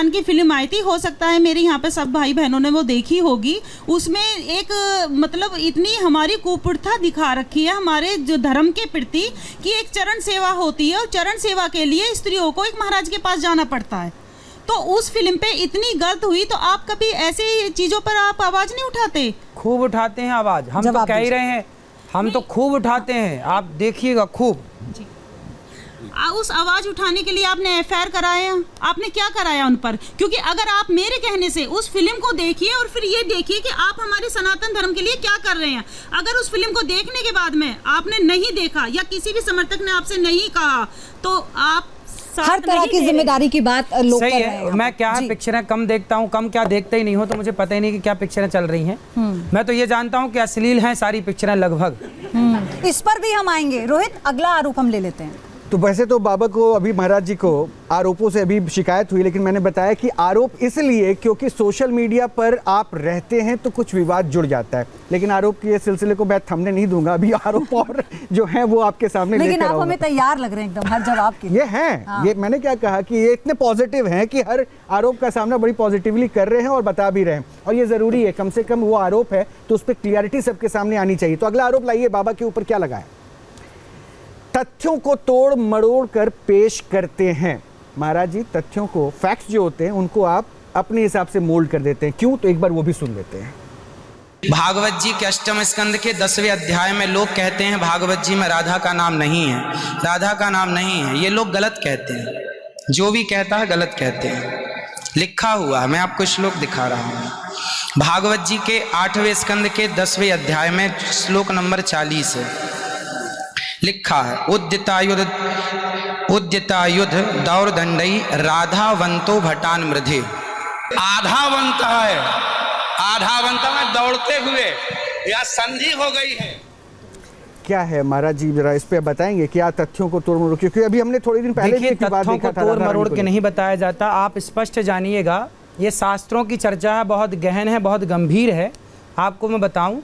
की फिल्म आई थी, हो सकता है मेरे यहाँ पे सब भाई बहनों ने वो देखी होगी। उसमें एक मतलब इतनी हमारी कुप्रथा दिखा रखी है हमारे जो धर्म के प्रति कि एक चरण सेवा होती है और चरण सेवा के लिए स्त्रियों को एक महाराज के पास जाना पड़ता है। तो उस फिल्म पे इतनी गलत हुई, तो आप कभी ऐसे चीज़ों पर आप आवाज़ नहीं उठाते? खूब उठाते हैं आवाज़, हम तो कह ही रहे हैं, हम तो खूब उठाते हैं, आप देखिएगा खूब। उस आवाज उठाने के लिए आपने एफआईआर कराया, आपने क्या कराया उन पर? क्योंकि अगर आप मेरे कहने से उस फिल्म को देखिए और फिर ये देखिए कि आप हमारे सनातन धर्म के लिए क्या कर रहे हैं। अगर उस फिल्म को देखने के बाद में आपने नहीं देखा या किसी भी समर्थक ने आपसे नहीं कहा, तो आप हर तरह की जिम्मेदारी की बात लोग कर रहे हैं। मैं क्या पिक्चरें कम देखता हूँ, कम क्या देखते ही नहीं हो, तो मुझे पता ही नहीं कि क्या पिक्चरें चल रही हैं। मैं तो ये जानता हूँ कि अश्लील हैं सारी पिक्चरें लगभग। इस पर भी हम आएंगे। रोहित, अगला आरोप हम ले लेते हैं। तो वैसे तो बाबा को अभी महाराज जी को आरोपों से अभी शिकायत हुई, लेकिन मैंने बताया कि आरोप इसलिए क्योंकि सोशल मीडिया पर आप रहते हैं तो कुछ विवाद जुड़ जाता है, लेकिन आरोप के सिलसिले को मैं थमने नहीं दूंगा। अभी आरोप और जो है वो आपके सामने लेकिन आप हमें तैयार लग रहे हैं एकदम हर जवाब के लिए। ये हैं, हाँ। ये मैंने क्या कहा कि ये इतने पॉजिटिव हैं कि हर आरोप का सामना बड़ी पॉजिटिवली कर रहे हैं और बता भी रहे हैं, और ये जरूरी है, कम से कम वो आरोप है तो उस पर क्लियरिटी सबके सामने आनी चाहिए। तो अगला आरोप लाइए, बाबा के ऊपर क्या लगा है? तथ्यों को तोड़ मरोड़ कर पेश करते हैं। महाराज जी, तथ्यों को, फैक्ट्स जो होते हैं उनको आप अपने हिसाब से मोल्ड कर देते हैं, क्यों? तो एक बार वो भी सुन लेते हैं। भागवत जी के अष्टम स्कंद के 10वें अध्याय में लोग कहते हैं भागवत जी में राधा का नाम नहीं है, राधा का नाम नहीं है। ये लोग गलत कहते हैं, जो भी कहता है गलत कहते हैं। लिखा हुआ है, मैं आपको श्लोक दिखा रहा हूँ। भागवत जी के 8वें स्कंद के 10वें अध्याय में श्लोक नंबर 40 है, लिखा है उद्यतायुध दौरदंडई राधावंतो भटान मृधे। आधावंत है, आधावंत में दौड़ते हुए या संधि हो गई है। क्या है महाराज जी, जरा इस पे बताएंगे क्या तथ्यों को तोड़ मरोड़? क्योंकि अभी हमने थोड़ी दिन पहले तथ्यों को तोड़ मरोड़ के नहीं बताया जाता, आप स्पष्ट जानिएगा। ये शास्त्रों की चर्चा है, बहुत गहन है, बहुत गंभीर है। आपको मैं बताऊं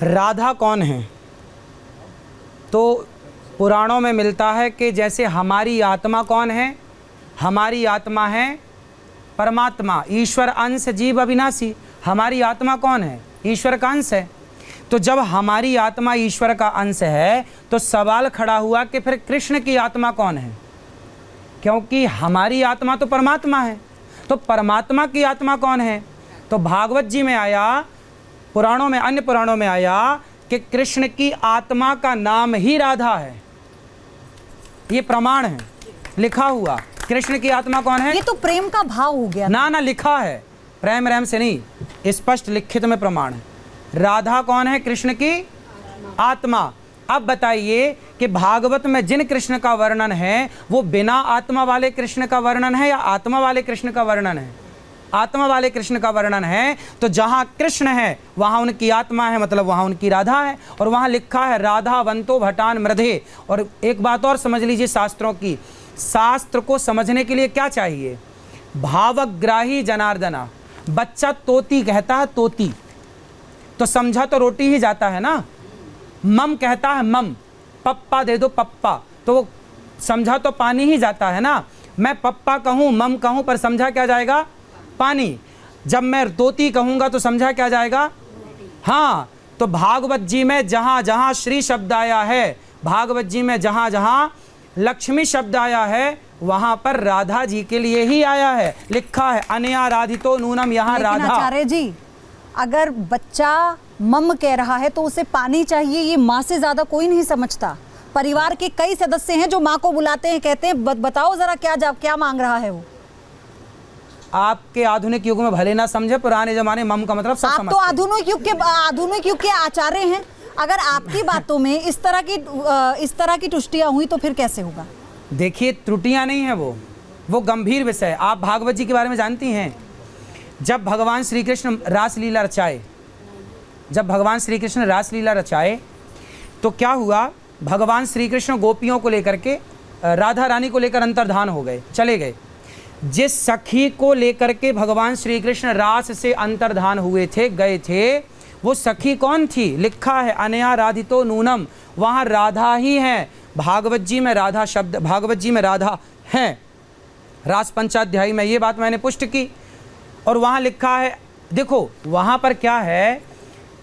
राधा कौन है, तो पुराणों में मिलता है कि जैसे हमारी आत्मा कौन है, हमारी आत्मा है परमात्मा, ईश्वर अंश जीव अविनाशी। हमारी आत्मा कौन है? ईश्वर का अंश है। तो जब हमारी आत्मा ईश्वर का अंश है तो सवाल खड़ा हुआ कि फिर कृष्ण की आत्मा कौन है, क्योंकि हमारी आत्मा तो परमात्मा है, तो परमात्मा की आत्मा कौन है? तो भागवत जी में आया, पुराणों में, अन्य पुराणों में आया कि कृष्ण की आत्मा का नाम ही राधा है। ये प्रमाण है, लिखा हुआ। कृष्ण की आत्मा कौन है? ये तो प्रेम का भाव हो गया ना, लिखा है, प्रेम रैम से नहीं, स्पष्ट लिखित में प्रमाण है। राधा कौन है? कृष्ण की आत्मा। अब बताइए कि भागवत में जिन कृष्ण का वर्णन है वो बिना आत्मा वाले कृष्ण का वर्णन है या आत्मा वाले कृष्ण का वर्णन है? आत्मा वाले कृष्ण का वर्णन है। तो जहाँ कृष्ण है वहाँ उनकी आत्मा है, मतलब वहाँ उनकी राधा है, और वहाँ लिखा है राधावंतो भटान मृधे। और एक बात और समझ लीजिए शास्त्रों की, शास्त्र को समझने के लिए क्या चाहिए? भावग्राही जनार्दना। बच्चा तोती कहता है तोती, तो समझा तो रोटी ही जाता है ना। मम कहता है मम, पप्पा दे दो पप्पा, तो वो समझा तो पानी ही जाता है ना। मैं पप्पा कहूँ, मम कहूँ, पर समझा क्या जाएगा? पानी। जब मैं तोती कहूँगा तो समझा क्या जाएगा? हाँ। तो भागवत जी में जहाँ जहाँ श्री शब्द आया है, भागवत जी में जहाँ जहाँ लक्ष्मी शब्द आया है, वहाँ पर राधा जी के लिए ही आया है। लिखा है अनया राधितो नूनम, यहाँ राधा। आचार्य जी, अगर बच्चा मम कह रहा है तो उसे पानी चाहिए, ये माँ से ज्यादा कोई नहीं समझता। परिवार के कई सदस्य हैं जो माँ को बुलाते हैं, कहते हैं बताओ जरा क्या मांग रहा है वो। आपके आधुनिक युग में भले ना समझे, पुराने जमाने मम का मतलब सब समझते हैं। आप तो आधुनिक युग के आचार्य हैं। अगर आपकी बातों में इस तरह की तुष्टियां हुई तो फिर कैसे होगा? देखिए, त्रुटियां नहीं है, वो गंभीर विषय। आप भागवत जी के बारे में जानती हैं? जब भगवान श्री कृष्ण रासलीला रचाए, तो क्या हुआ, भगवान श्री कृष्ण गोपियों को लेकर के, राधा रानी को लेकर अंतर्धान हो गए, चले गए। जिस सखी को लेकर के भगवान श्री कृष्ण रास से अंतर्धान हुए थे, गए थे, वो सखी कौन थी? लिखा है अनया राधितो नूनम, वहाँ राधा ही है। भागवत जी में राधा शब्द, भागवत जी में राधा है, रास पंचाध्यायी में ये बात मैंने पुष्ट की। और वहाँ लिखा है, देखो वहाँ पर क्या है,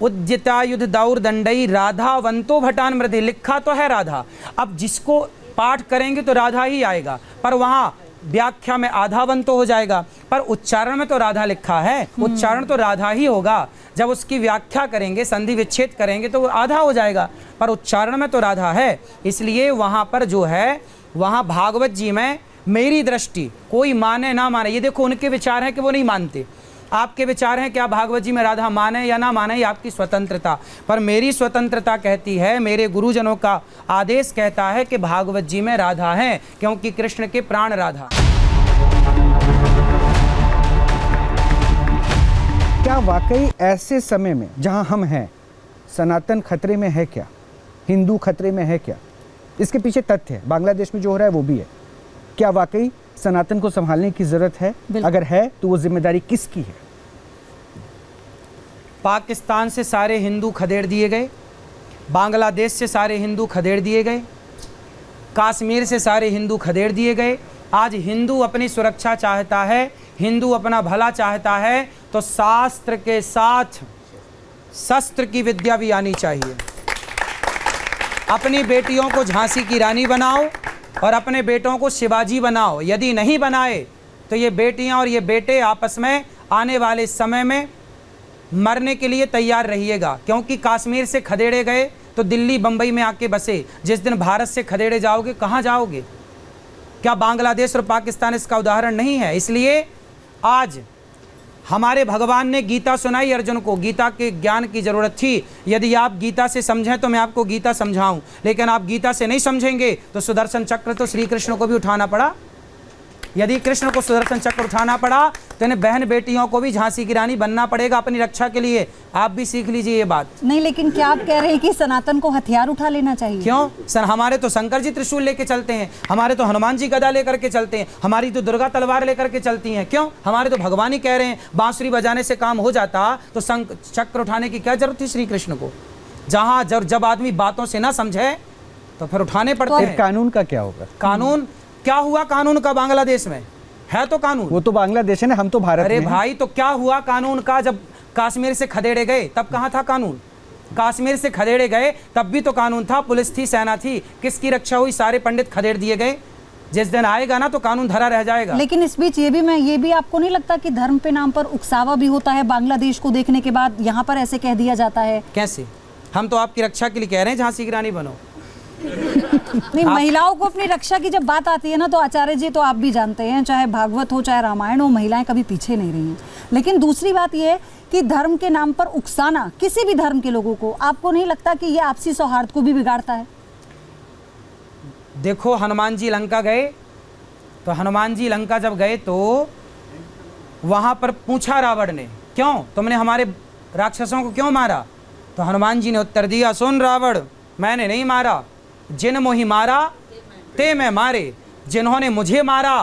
उज्जितायुध दौर दंडई राधावंतो भटान मृदे, लिखा तो है राधा। अब जिसको पाठ करेंगे तो राधा ही आएगा, पर वहाँ व्याख्या में आधावंतो हो जाएगा, पर उच्चारण में तो राधा लिखा है, उच्चारण तो राधा ही होगा। जब उसकी व्याख्या करेंगे, संधि विच्छेद करेंगे तो वो आधा हो जाएगा, पर उच्चारण में तो राधा है। इसलिए वहाँ पर जो है, वहाँ भागवत जी में मेरी दृष्टि, कोई माने ना माने, ये देखो उनके विचार हैं कि वो नहीं मानते, आपके विचार हैं कि आप भागवत जी में राधा माने या ना माने, ये आपकी स्वतंत्रता। पर मेरी स्वतंत्रता कहती है, मेरे गुरुजनों का आदेश कहता है कि भागवत जी में राधा है, क्योंकि कृष्ण के प्राण राधा। क्या वाकई ऐसे समय में जहां हम हैं, सनातन खतरे में है क्या? हिंदू खतरे में है क्या? इसके पीछे तथ्य है, बांग्लादेश में जो हो रहा है वो भी है। क्या वाकई सनातन को संभालने की जरूरत है? अगर है तो वो जिम्मेदारी किसकी है? पाकिस्तान से सारे हिंदू खदेड़ दिए गए, बांग्लादेश से सारे हिंदू खदेड़ दिए गए, कश्मीर से सारे हिंदू खदेड़ दिए गए। आज हिंदू अपनी सुरक्षा चाहता है, हिंदू अपना भला चाहता है, तो शास्त्र के साथ शस्त्र की विद्या भी आनी चाहिए। अपनी बेटियों को झांसी की रानी बनाओ और अपने बेटों को शिवाजी बनाओ। यदि नहीं बनाए तो ये बेटियां और ये बेटे आपस में आने वाले समय में मरने के लिए तैयार रहिएगा, क्योंकि कश्मीर से खदेड़े गए तो दिल्ली बंबई में आके बसे। जिस दिन भारत से खदेड़े जाओगे, कहाँ जाओगे? क्या बांग्लादेश और पाकिस्तान इसका उदाहरण नहीं है? इसलिए आज हमारे भगवान ने गीता सुनाई अर्जुन को, गीता के ज्ञान की जरूरत थी। यदि आप गीता से समझें तो मैं आपको गीता समझाऊं, लेकिन आप गीता से नहीं समझेंगे तो सुदर्शन चक्र तो श्री कृष्ण को भी उठाना पड़ा। यदि कृष्ण को सुदर्शन चक्र उठाना पड़ा तो इन्हें बहन बेटियों को भी झांसी की रानी बनना पड़ेगा अपनी रक्षा के लिए। आप भी सीख लीजिए ये बात। नहीं, लेकिन क्या आप कह रहे हैं कि सनातन को हथियार उठा लेना चाहिए? क्यों सर, हमारे तो शंकर जी त्रिशूल लेके चलते हैं, हमारे तो हनुमान जी गदा लेकर के चलते हैं, हमारी तो दुर्गा तलवार लेकर के चलती हैं। क्यों? हमारे तो भगवान ही कह रहे हैं, बांसुरी बजाने से काम हो जाता तो चक्र उठाने की क्या जरूरत थी श्री कृष्ण को? जहाँ जब आदमी बातों से ना समझे तो फिर उठाने पड़ते हैं। कानून का क्या होगा? कानून क्या हुआ? कानून का बांग्लादेश में है तो कानून, वो तो बांग्लादेश है ना, हम तो भारत में। अरे भाई, तो क्या हुआ कानून का? जब कश्मीर से खदेड़े गए तब कहाँ था कानून? कश्मीर से खदेड़े गए तब भी तो कानून था, पुलिस थी, सेना थी। किसकी रक्षा हुई? सारे पंडित खदेड़ दिए गए। जिस दिन आएगा ना तो कानून धरा रह जाएगा। लेकिन इस बीच ये भी आपको नहीं लगता कि धर्म पे नाम पर उकसावा भी होता है? बांग्लादेश को देखने के बाद यहाँ पर ऐसे कह दिया जाता है। कैसे? हम तो आपकी रक्षा के लिए कह रहे हैं झांसी की रानी बनो। नहीं, महिलाओं को अपनी रक्षा की जब बात आती है ना, तो आचार्य जी तो आप भी जानते हैं, चाहे भागवत हो चाहे रामायण हो, महिलाएं कभी पीछे नहीं रही हैं। लेकिन दूसरी बात यह है कि धर्म के नाम पर उकसाना किसी भी धर्म के लोगों को, आपको नहीं लगता कि ये आपसी सौहार्द को भी बिगाड़ता है? देखो, हनुमान जी लंका गए तो हनुमान जी लंका जब गए तो वहां पर पूछा रावण ने, क्यों तुमने हमारे राक्षसों को क्यों मारा? तो हनुमान जी ने उत्तर दिया, सुन रावण, मैंने नहीं मारा, जिन मोहि मारा ते मैं मारे। जिन्होंने मुझे मारा,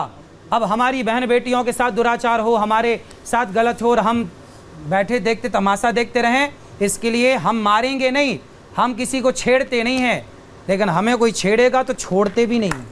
अब हमारी बहन बेटियों के साथ दुराचार हो, हमारे साथ गलत हो और हम बैठे देखते तमाशा देखते रहें, इसके लिए हम मारेंगे नहीं। हम किसी को छेड़ते नहीं हैं, लेकिन हमें कोई छेड़ेगा तो छोड़ते भी नहीं।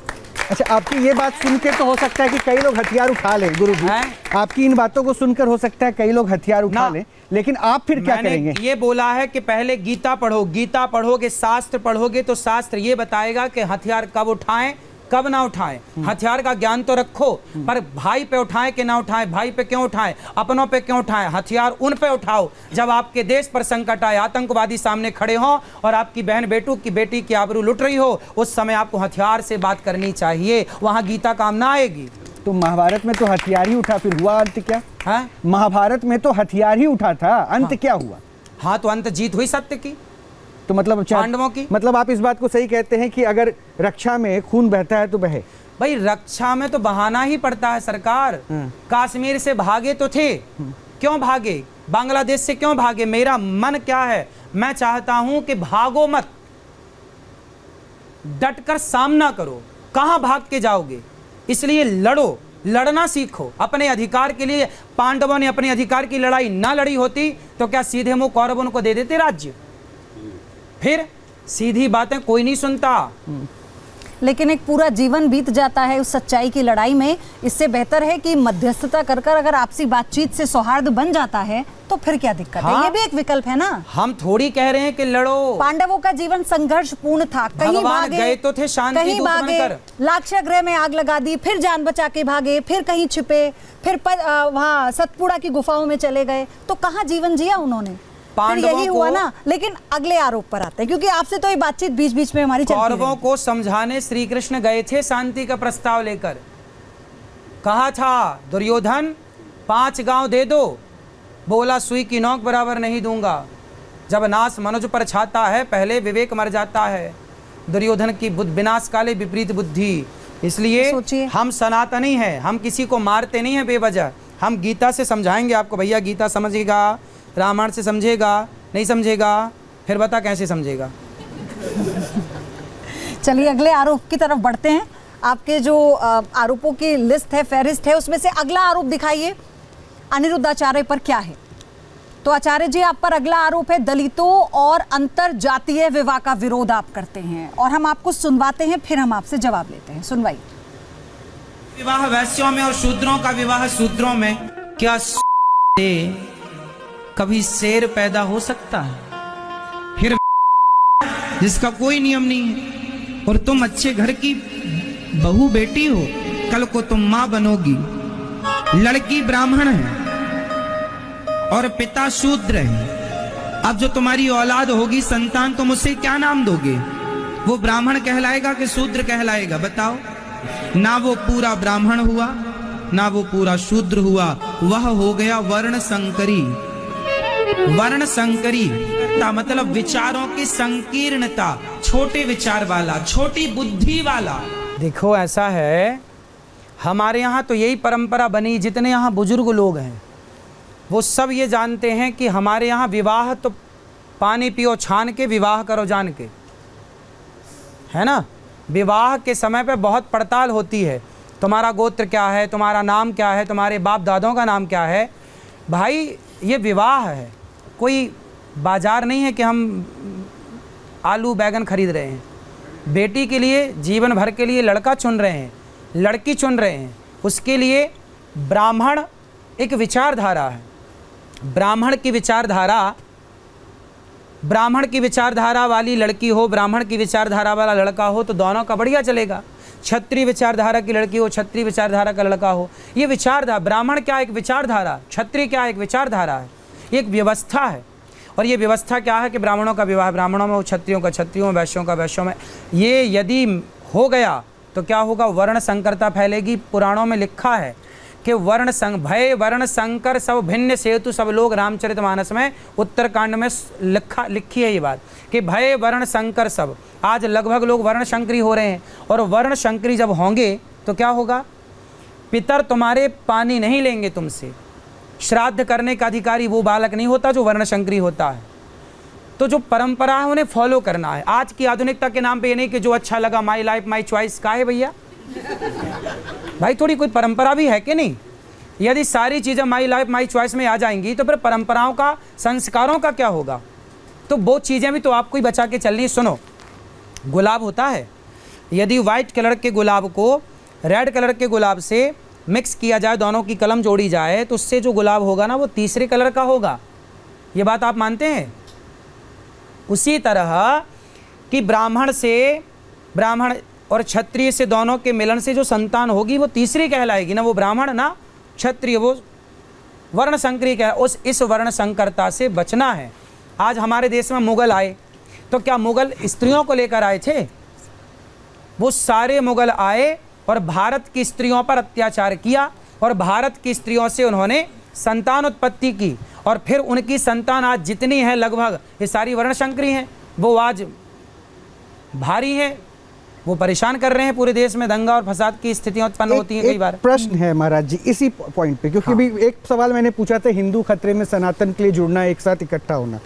अच्छा, आपकी ये बात सुनकर तो हो सकता है कि कई लोग हथियार उठा लें गुरु जी। आपकी इन बातों को सुनकर हो सकता है कई लोग हथियार उठा लें, लेकिन आप फिर क्या करेंगे? ये बोला है कि पहले गीता पढ़ो, गीता पढ़ोगे, शास्त्र पढ़ोगे तो शास्त्र ये बताएगा कि हथियार कब उठाएं कब ना उठाएं। हथियार का ज्ञान तो रखो, पर भाई पे उठाएं कि ना उठाएं, भाई पे क्यों उठाएं, अपनों पे क्यों उठाएं? हथियार उन पे उठाओ जब आपके देश पर संकट आए, आतंकवादी सामने खड़े हों और आपकी बहन बेटी की आबरू लुट रही हो, उस समय आपको हथियार से बात करनी चाहिए। वहां गीता काम ना आएगी। तो महाभारत में तो हथियार ही उठा, फिर हुआ अंत क्या? हाँ, महाभारत में तो हथियार ही उठा था, अंत क्या हुआ? हाँ, तो अंत जीत हुई सत्य की, तो मतलब पांडवों की। मतलब आप इस बात को सही कहते हैं कि अगर रक्षा में खून बहता है तो बहे। भाई, रक्षा में तो बहाना ही पड़ता है सरकार। कश्मीर से भागे तो थे, क्यों भागे? बांग्लादेश से क्यों भागे? मेरा मन क्या है, मैं चाहता हूं कि भागो मत, डटकर सामना करो, कहां भाग के जाओगे? इसलिए लड़ो, लड़ना सीखो अपने अधिकार के लिए। पांडवों ने अपने अधिकार की लड़ाई ना लड़ी होती तो क्या सीधे मुंह कौरवों को दे देते राज्य? फिर सीधी बातें कोई नहीं सुनता। लेकिन एक पूरा जीवन बीत जाता है उस सच्चाई की लड़ाई में। इससे बेहतर है कि मध्यस्थता कर कर अगर आपसी बातचीत से सौहार्द बन जाता है तो फिर क्या दिक्कत है? ये भी एक विकल्प है ना। हम थोड़ी कह रहे हैं कि लड़ो। पांडवों का जीवन संघर्षपूर्ण था, कहीं भागे, गए तो थे शांति कहीं दूत भागे, बनकर। लाक्षागृह में आग लगा दी, फिर जान बचा के भागे, फिर कहीं छिपे, फिर वहां सतपुड़ा की गुफाओं में चले गए। तो कहाँ जीवन जिया उन्होंने? फिर यही हुआ ना। लेकिन अगले आरोप पर आते हैं, क्योंकि आपसे तो ये बातचीत बीच बीच में हमारी चलती है। कौरवों को समझाने श्री कृष्ण गए थे शांति का प्रस्ताव लेकर। कहा था दुर्योधन 5 गांव दे दो, बोला सुई की नोक बराबर नहीं दूंगा। जब नाश मनुज पर छाता है पहले विवेक मर जाता है। दुर्योधन की विनाश काले विपरीत बुद्धि। इसलिए हम सनातनी हैं, हम किसी को मारते नहीं हैं बेवजह। हम गीता से समझाएंगे आपको। भैया गीता समझेगा, रामायण से समझेगा, नहीं समझेगा फिर बता कैसे समझेगा। चलिए अगले आरोप की तरफ बढ़ते हैं। आपके जो आरोपों की लिस्ट है, फहरिस्त है, उसमें से अगला आरोप दिखाइए अनिरुद्ध आचार्य पर क्या है। तो आचार्य जी आप पर अगला आरोप है दलितों और अंतर जातीय विवाह का विरोध आप करते हैं, और हम आपको सुनवाते हैं फिर हम आपसे जवाब लेते हैं। सुनवाइए। विवाह वैश्यों में और शूद्रों का विवाह शूद्रों में, क्या कभी शेर पैदा हो सकता है? फिर जिसका कोई नियम नहीं है। और तुम अच्छे घर की बहू बेटी हो, कल को तुम मां बनोगी। लड़की ब्राह्मण है और पिता शूद्र है। अब जो तुम्हारी औलाद होगी, संतान, तुम उसे क्या नाम दोगे? वो ब्राह्मण कहलाएगा कि शूद्र कहलाएगा? बताओ। ना वो पूरा ब्राह्मण हुआ ना वो पूरा शूद्र हुआ, वह हो गया वर्ण संकरी। वर्ण संकरी मतलब विचारों की संकीर्णता, छोटे विचार वाला, छोटी बुद्धि वाला। देखो ऐसा है, हमारे यहाँ तो यही परंपरा बनी। जितने यहाँ बुजुर्ग लोग हैं वो सब ये जानते हैं कि हमारे यहाँ विवाह तो पानी पियो छान के, विवाह करो जान के, है ना। विवाह के समय पे बहुत पड़ताल होती है। तुम्हारा गोत्र क्या है, तुम्हारा नाम क्या है, तुम्हारे बाप दादों का नाम क्या है। भाई ये विवाह है, कोई बाजार नहीं है कि हम आलू बैगन खरीद रहे हैं। बेटी के लिए जीवन भर के लिए लड़का चुन रहे हैं, लड़की चुन रहे हैं। उसके लिए ब्राह्मण एक विचारधारा है। ब्राह्मण की विचारधारा वाली लड़की हो, ब्राह्मण की विचारधारा वाला लड़का हो तो दोनों का बढ़िया चलेगा। क्षत्रिय विचारधारा की लड़की हो, क्षत्रिय विचारधारा का लड़का हो, ये विचारधारा। ब्राह्मण क्या एक विचारधारा, क्षत्रिय क्या एक विचारधारा है, एक व्यवस्था है। और ये व्यवस्था क्या है कि ब्राह्मणों का विवाह ब्राह्मणों में, क्षत्रियों का क्षत्रियों में, वैश्यों का वैश्यों में। ये यदि हो गया तो क्या होगा? वर्ण संकरता फैलेगी। पुराणों में लिखा है कि भय वर्ण संकर सब भिन्न सेतु सब लोग। रामचरितमानस में उत्तरकांड में लिखी है ये बात कि भय वर्ण संकर सब। आज लगभग लोग वर्ण शंकरी हो रहे हैं, और वर्ण शंकरी जब होंगे तो क्या होगा? पितर तुम्हारे पानी नहीं लेंगे तुमसे। श्राद्ध करने का अधिकारी वो बालक नहीं होता जो वर्ण शंकरी होता है। तो जो परंपरा है उन्हें फॉलो करना है। आज की आधुनिकता के नाम पे ये नहीं कि जो अच्छा लगा, माई लाइफ माई चॉइस। का है भैया? भाई थोड़ी कोई परंपरा भी है कि नहीं? यदि सारी चीज़ें माई लाइफ माई चॉइस में आ जाएंगी तो फिर परंपराओं का, संस्कारों का क्या होगा? तो वो चीज़ें भी तो आपको ही बचा के चलनी। सुनो, गुलाब होता है, यदि वाइट कलर के गुलाब को रेड कलर के गुलाब से मिक्स किया जाए, दोनों की कलम जोड़ी जाए, तो उससे जो गुलाब होगा ना वो तीसरे कलर का होगा। ये बात आप मानते हैं? उसी तरह कि ब्राह्मण और क्षत्रिय से दोनों के मिलन से जो संतान होगी वो तीसरी कहलाएगी, ना वो ब्राह्मण ना क्षत्रिय, वो वर्ण संकरी कह। इस वर्ण संकरता से बचना है। आज हमारे देश में मुगल आए तो क्या मुगल स्त्रियों को लेकर आए थे? वो सारे मुगल आए और भारत की स्त्रियों पर अत्याचार किया, और भारत की स्त्रियों से उन्होंने संतान उत्पत्ति की, और फिर उनकी संतान आज जितनी है लगभग ये सारी वर्ण शंकरी हैं। वो आज भारी हैं, वो परेशान कर रहे हैं पूरे देश में। दंगा और फसाद की स्थितियां उत्पन्न होती हैं कई बार। प्रश्न है महाराज जी इसी पॉइंट पे, क्योंकि भी एक सवाल मैंने पूछा था हिंदू खतरे में, सनातन के लिए जुड़ना, एक साथ इकट्ठा होना।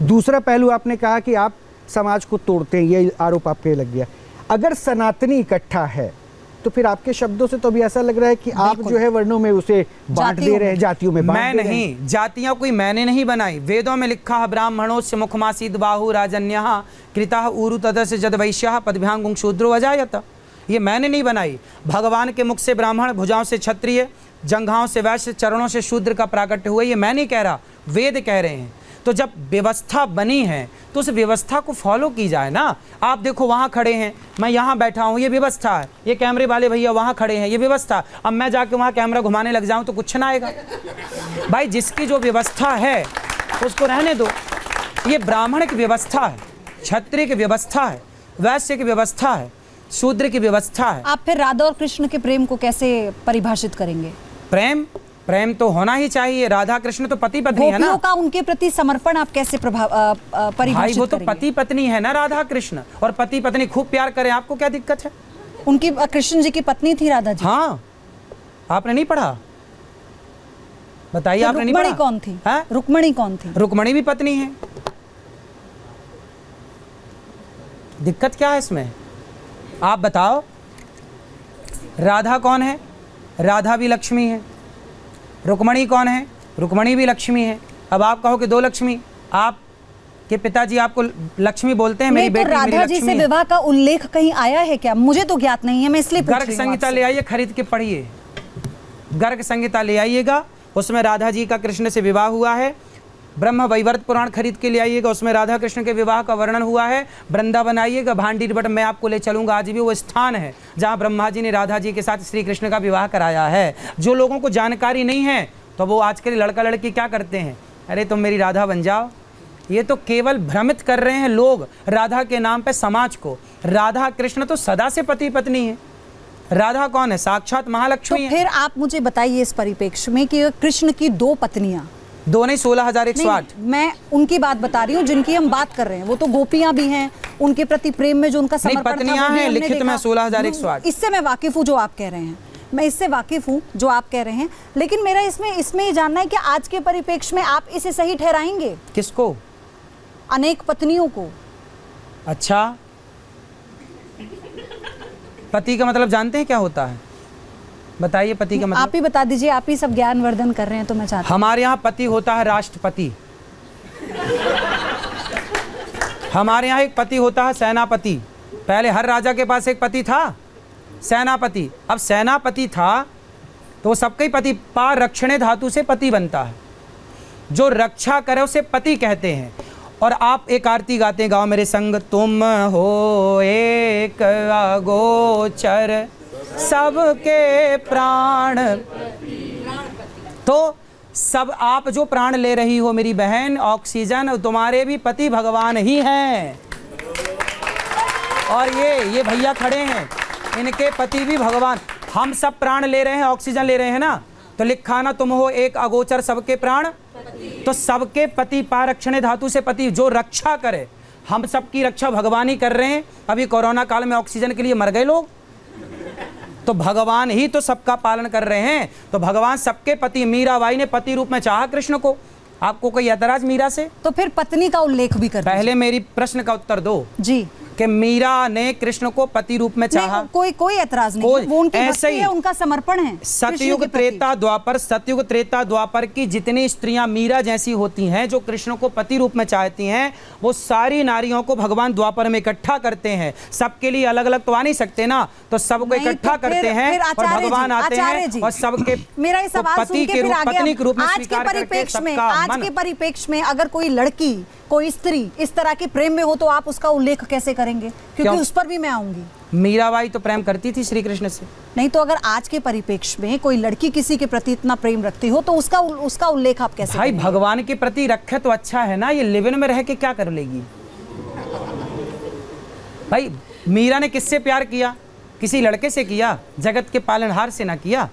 दूसरा पहलू आपने कहा कि आप समाज को तोड़ते हैं, ये आरोप आपके लग गया। अगर सनातनी इकट्ठा है तो फिर आपके शब्दों से तो भी ऐसा लग रहा है कि आप जो है वर्णों में उसे बांट दे रहे हैं, जातियों में बांट मैं दे रहे हैं। नहीं, जातियां कोई मैंने नहीं बनाई। वेदों में लिखा है ब्राह्मणोस्य मुखमासीद बाहु राजन्यः कृतः ऊरु तदस्य जद वैश्यः पदभ्यांगुं शूद्रो अजायत। ये मैंने नहीं बनाई। भगवान के मुख से ब्राह्मण, भुजाओं से क्षत्रिय, जंघाओं से वैश्य, चरणों से शूद्र का प्राकट्य हुआ। ये मैं नहीं कह रहा, वेद कह रहे हैं। तो जब व्यवस्था बनी है तो उस व्यवस्था को फॉलो की जाए ना। आप देखो वहाँ खड़े हैं, मैं यहाँ बैठा हूँ, ये व्यवस्था है। ये कैमरे वाले भैया वहाँ खड़े हैं, ये व्यवस्था। अब मैं जाके वहाँ कैमरा घुमाने लग जाऊँ तो कुछ ना आएगा। भाई जिसकी जो व्यवस्था है उसको रहने दो। ये ब्राह्मण की व्यवस्था है, क्षत्रिय की व्यवस्था है, वैश्य की व्यवस्था है, शूद्र की व्यवस्था है। आप फिर राधा और कृष्ण के प्रेम को कैसे परिभाषित करेंगे? प्रेम तो होना ही चाहिए। राधा कृष्ण तो पति पत्नी है ना। गोपियों का उनके प्रति समर्पण आप कैसे परिभाषित भाई वो तो करेंगे? पति पत्नी है ना राधा कृष्ण, और पति पत्नी खूब प्यार करें, आपको क्या दिक्कत है? उनकी कृष्ण जी की पत्नी थी राधा जी। हाँ, आपने नहीं पढ़ा? बताइए, तो आपने नहीं रुक्मणी पढ़ा? कौन थी? हाँ? रुक्मणी कौन थी? रुक्मणी भी पत्नी है। दिक्कत क्या है इसमें? आप बताओ, राधा कौन है? राधा भी लक्ष्मी है। रुक्मणी कौन है? रुक्मणी भी लक्ष्मी है। अब आप कहो कि दो लक्ष्मी, आप के पिताजी आपको लक्ष्मी बोलते हैं, मेरी बेटी मेरी राधा जी से विवाह का उल्लेख कहीं आया है क्या? मुझे तो ज्ञात नहीं है, मैं इसलिए पूछ रही गर्ग हूं संहिता आपसे। ले आइए, खरीद के पढ़िए। गर्ग संहिता ले आइएगा, उसमें राधा जी का कृष्ण से विवाह हुआ है। ब्रह्म वैवर्त पुराण खरीद के ले आइएगा, उसमें राधा कृष्ण के विवाह का वर्णन हुआ है। वृंदावन आइएगा, भांडीर बट मैं आपको ले चलूंगा। आज भी वो स्थान है जहाँ ब्रह्मा जी ने राधा जी के साथ श्री कृष्ण का विवाह कराया है। जो लोगों को जानकारी नहीं है तो वो आज के लड़का लड़की क्या करते हैं, अरे तुम मेरी राधा बन जाओ। ये तो केवल भ्रमित कर रहे हैं लोग राधा के नाम पे समाज को। राधा कृष्ण तो सदा से पति पत्नी है। राधा कौन है? साक्षात महालक्ष्मी है। तो फिर आप मुझे बताइए इस परिप्रेक्ष्य में कि कृष्ण की दो पत्नियां, दो नहीं, 16,108। मैं उनकी बात बता रही हूँ जिनकी हम बात कर रहे हैं। वो तो गोपियां भी हैं, उनके प्रति प्रेम में जो उनका समर्पण था, पत्नियां वो भी हैं, हमने लिखित में देखा। 16,108। इससे मैं वाकिफ हूँ जो आप कह रहे हैं, मैं इससे वाकिफ हूँ जो आप कह रहे हैं। लेकिन मेरा इसमें ये जानना है कि आज के परिप्रेक्ष्य में आप इसे सही ठहराएंगे? किसको? अनेक पत्नियों को। अच्छा, पति का मतलब जानते हैं क्या होता है? बताइए पति का मतलब। आप ही बता दीजिए, आप ही सब ज्ञानवर्धन कर रहे हैं तो मैं चाहती हूं। हमारे यहाँ पति होता है राष्ट्रपति। हमारे यहाँ एक पति होता है सेनापति। पहले हर राजा के पास एक पति था, सेनापति। अब सेनापति था तो सबका ही पति, पार रक्षणे धातु से पति बनता है। जो रक्षा करे उसे पति कहते हैं। और आप एक आरती गाते हैं, गाओ मेरे संग। तुम हो एक अगोचर सबके प्राण। तो सब आप जो प्राण ले रही हो मेरी बहन, ऑक्सीजन, तुम्हारे भी पति भगवान ही हैं। और ये भैया खड़े हैं, इनके पति भी भगवान। हम सब प्राण ले रहे हैं, ऑक्सीजन ले रहे हैं ना। तो लिखा ना, तुम हो एक अगोचर सबके प्राण। तो सबके पति, पारक्षणे धातु से पति, जो रक्षा करे। हम सबकी रक्षा भगवान ही कर रहे हैं। अभी कोरोना काल में ऑक्सीजन के लिए मर गए लोग, तो भगवान ही तो सबका पालन कर रहे हैं। तो भगवान सबके पति। मीराबाई ने पति रूप में चाहा कृष्ण को। आपको कोई ऐतराज मीरा से? तो फिर पत्नी का उल्लेख भी कर दीजिए। पहले मेरी प्रश्न का उत्तर दो जी, कि मीरा ने कृष्ण को पति रूप में चाहा। कोई ऐतराज नहीं, वो उनकी भक्ति है, उनका समर्पण है। सतयुग त्रेता द्वापर, सतयुग त्रेता द्वापर की जितनी स्त्रियां मीरा जैसी होती हैं, जो कृष्ण को पति रूप में चाहती हैं, वो सारी नारियों को भगवान द्वापर में इकट्ठा करते हैं। सबके लिए अलग अलग तो आ नहीं सकते ना, तो सबको इकट्ठा करते हैं और भगवान आते हैं और सबके मेरा ये सवाल पति के रूप, पत्नी के रूप में स्वीकार करके सबका आज के परिप्रेक्ष्य में अगर कोई लड़की, कोई स्त्री इस तरह के प्रेम में हो तो आप उसका उल्लेख कैसे करेंगे? क्योंकि उस पर भी मैं आऊंगी। मीराबाई तो प्रेम करती थी श्री कृष्ण से। नहीं तो अगर आज के परिप्रेक्ष्य में कोई लड़की किसी के प्रति इतना प्रेम रखती हो तो उसका उल्लेख आप कैसे भाई करेंगे? भगवान के प्रति रखे तो अच्छा है ना। ये लिव इन में रह के क्या कर लेगी? भाई मीरा ने किससे प्यार किया? किसी लड़के से किया? जगत के पालनहार से ना किया।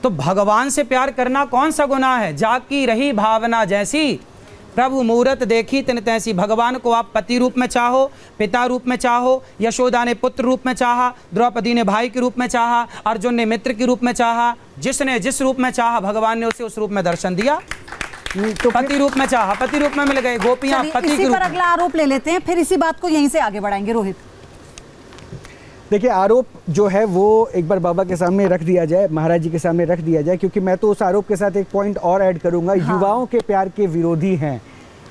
तो भगवान से प्यार करना कौन सा गुनाह है? जाकी रही भावना जैसी, प्रभु मूरत देखी तिन तैसी। भगवान को आप पति रूप में चाहो, पिता रूप में चाहो, यशोदा ने पुत्र रूप में चाहा, द्रौपदी ने भाई के रूप में चाहा, अर्जुन ने मित्र के रूप में चाहा, जिसने जिस रूप में चाहा भगवान ने उसे उस रूप में दर्शन दिया। तो पति रूप में चाहा, पति रूप में मिल गए। गोपियां पति के इसी रूप पर में। अगला आरोप ले लेते हैं, फिर इसी बात को यहीं से आगे बढ़ाएंगे। रोहित, देखिए, आरोप जो है वो एक बार बाबा के सामने रख दिया जाए, महाराज जी के सामने रख दिया जाए, क्योंकि मैं तो उस आरोप के साथ एक पॉइंट और ऐड करूंगा। हाँ। युवाओं के प्यार के विरोधी हैं,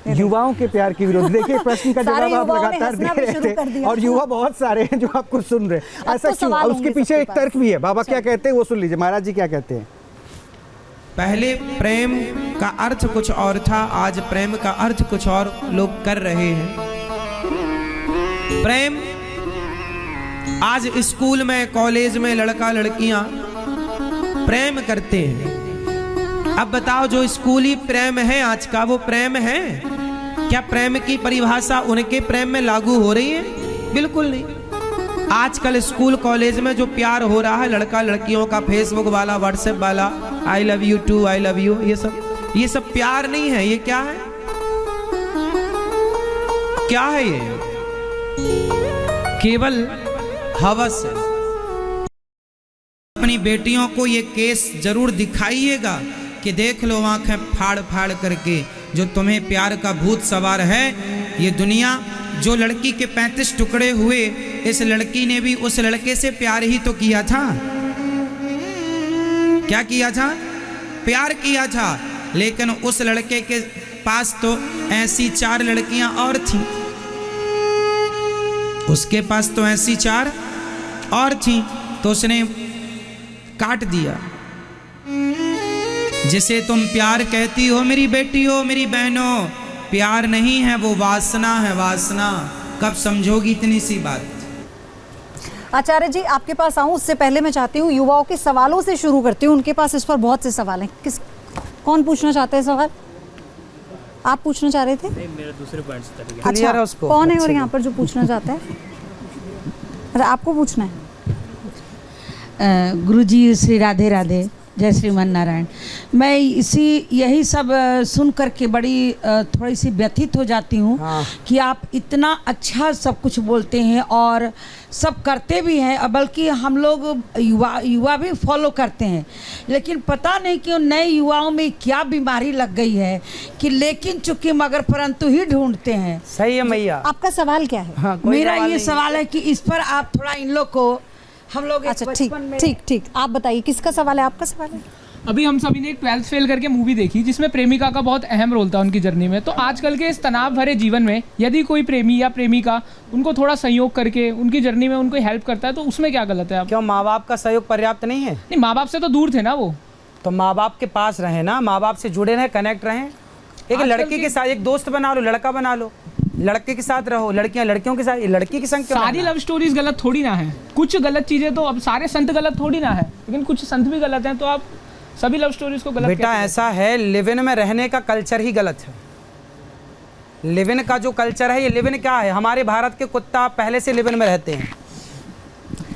युवाओं के प्यार के विरोधी। देखिए, प्रश्न का सारे जवाब आप युवाओं ने लगातार दे हंसना भी रहे शुरू कर थे दिया। और युवा बहुत सारे हैं जो आपको सुन रहे हैं। अब ऐसा तो क्यों? सवाल और उसके होंगे पीछे सबके एक पास। तर्क भी है। बाबा क्या कहते हैं वो सुन लीजिए, महाराज जी क्या कहते हैं। पहले प्रेम का अर्थ कुछ और था, आज प्रेम का अर्थ कुछ और लोग कर रहे हैं। प्रेम आज स्कूल में, कॉलेज में लड़का लड़कियां प्रेम करते हैं। अब बताओ, जो स्कूली प्रेम है आज का, वो प्रेम है क्या? प्रेम की परिभाषा उनके प्रेम में लागू हो रही है? बिल्कुल नहीं। आजकल स्कूल कॉलेज में जो प्यार हो रहा है लड़का लड़कियों का, फेसबुक वाला, व्हाट्सएप वाला, I love you too, I love you, ये सब प्यार नहीं है। ये क्या है? क्या है ये? केवल हवस है। अपनी बेटियों को ये केस जरूर दिखाइएगा कि देख लो आंखें फाड़ फाड़ करके, जो तुम्हें प्यार का भूत सवार है ये दुनिया। जो लड़की के 35 टुकड़े हुए, इस लड़की ने भी उस लड़के से प्यार ही तो किया था। क्या किया था? प्यार किया था। लेकिन उस लड़के के पास तो ऐसी 4 लड़कियां और थीं, उसके पास तो ऐसी 4 और थीं, तो उसने काट दिया। जिसे तुम प्यार कहती हो मेरी बेटी हो, मेरी बहनों, प्यार नहीं है, वो वासना है, वासना। कब समझोगी इतनी सी बात? आचार्य जी आपके पास आऊं उससे पहले मैं चाहती हूँ युवाओं के सवालों से शुरू करती हूँ। उनके पास इस पर बहुत से सवाल हैं। कौन पूछना चाहते हैं सवाल? आप पूछना चाह रहे थे? नहीं, मेरा दूसरे पॉइंट से चला गया। अच्छा, उसको कौन है और यहाँ पर जो पूछना चाहता है? अच्छा, आपको पूछना है। गुरुजी श्री राधे राधे, जय श्रीमन नारायण। मैं यही सब सुन करके बड़ी थोड़ी सी व्यथित हो जाती हूँ कि आप इतना अच्छा सब कुछ बोलते हैं और सब करते भी हैं, और बल्कि हम लोग युवा भी फॉलो करते हैं। लेकिन पता नहीं क्यों नए युवाओं में क्या बीमारी लग गई है कि लेकिन चुके मगर परंतु ही ढूंढते हैं। सही है मैया। आपका सवाल क्या है? हाँ, मेरा ये सवाल है कि इस पर आप थोड़ा इन लोग को, हम लोग अच्छा ठीक आप बताइए किसका सवाल है? आपका सवाल है। अभी हम सभी ने एक 12th फेल करके मूवी देखी जिसमें प्रेमिका का बहुत अहम रोल था उनकी जर्नी में। तो आजकल के इस तनाव भरे जीवन में यदि कोई प्रेमी या प्रेमिका उनको थोड़ा सहयोग करके उनकी जर्नी में उनको हेल्प करता है तो उसमें क्या गलत है? आप क्यों, माँ बाप का सहयोग पर्याप्त नहीं है? नहीं, माँ बाप से तो दूर थे ना वो। तो माँ बाप के पास रहे ना, माँ बाप से जुड़े रहे, कनेक्ट रहें। एक लड़की के साथ एक दोस्त बना लो, लड़का बना लो, लड़के के साथ रहो, लड़कियां लड़कियों के साथ, लड़की की संग। सारी लव स्टोरीज गलत थोड़ी ना है। कुछ गलत चीजें तो, अब सारे संत गलत थोड़ी ना है, लेकिन कुछ संत भी गलत हैं, तो आप सभी लव स्टोरीज को गलत? बेटा ऐसा है, लिव इन में रहने का कल्चर ही गलत है। लिव इन का जो कल्चर है, ये लिव इन क्या है? हमारे भारत के कुत्ता पहले से लिव इन में रहते हैं।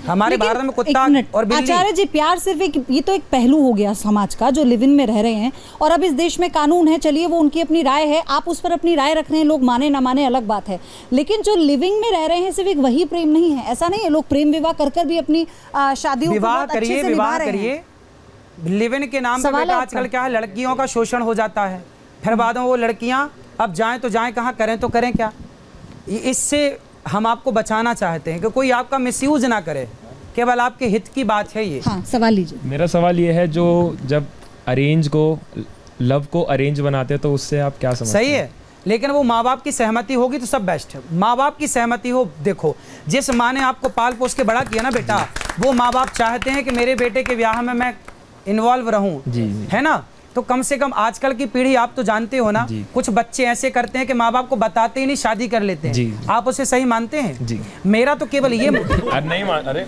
हमारे भारत में कुत्ता और बिल्ली। आचार्य जी, प्यार सिर्फ एक, ये तो एक पहलू हो गया समाज का जो लिव इन में रह रहे हैं, और अब इस देश में कानून है, चलिए वो उनकी अपनी राय है, आप उस पर अपनी राय रख रहे हैं, लोग माने ना माने अलग बात है। लेकिन जो लिविंग में रह रहे हैं सिर्फ एक वही प्रेम नहीं है, ऐसा नहीं है। लोग प्रेम विवाह कर भी अपनी शादियों को बहुत अच्छे से निभा रहे हैं। लिव इन के नाम पर बेटा आजकल क्या है, लड़कियों का शोषण हो जाता है। फिर बाद में वो लड़कियां अब जाएं तो जाएं कहाँ, करें तो करें क्या? इससे हम आपको बचाना चाहते हैं कि कोई आपका मिसयूज ना करे, केवल आपके हित की बात है ये। हाँ, सवाल लीजिए। मेरा सवाल ये है, जो जब अरेंज को, लव को अरेंज बनाते हैं तो उससे आप क्या समझते हैं? सही है, लेकिन वो माँ बाप की सहमति होगी तो सब बेस्ट है। माँ बाप की सहमति हो। देखो, जिस माँ ने आपको पाल पोस के बड़ा किया ना बेटा, वो माँ बाप चाहते हैं कि मेरे बेटे के ब्याह में मैं इन्वॉल्व रहूं, है ना? तो कम से कम आजकल की पीढ़ी, आप तो जानते हो ना, कुछ बच्चे ऐसे करते हैं कि माँ बाप को बताते ही नहीं, शादी कर लेते हैं। आप उसे सही मानते हैं? जी। मेरा तो केवल ये अरे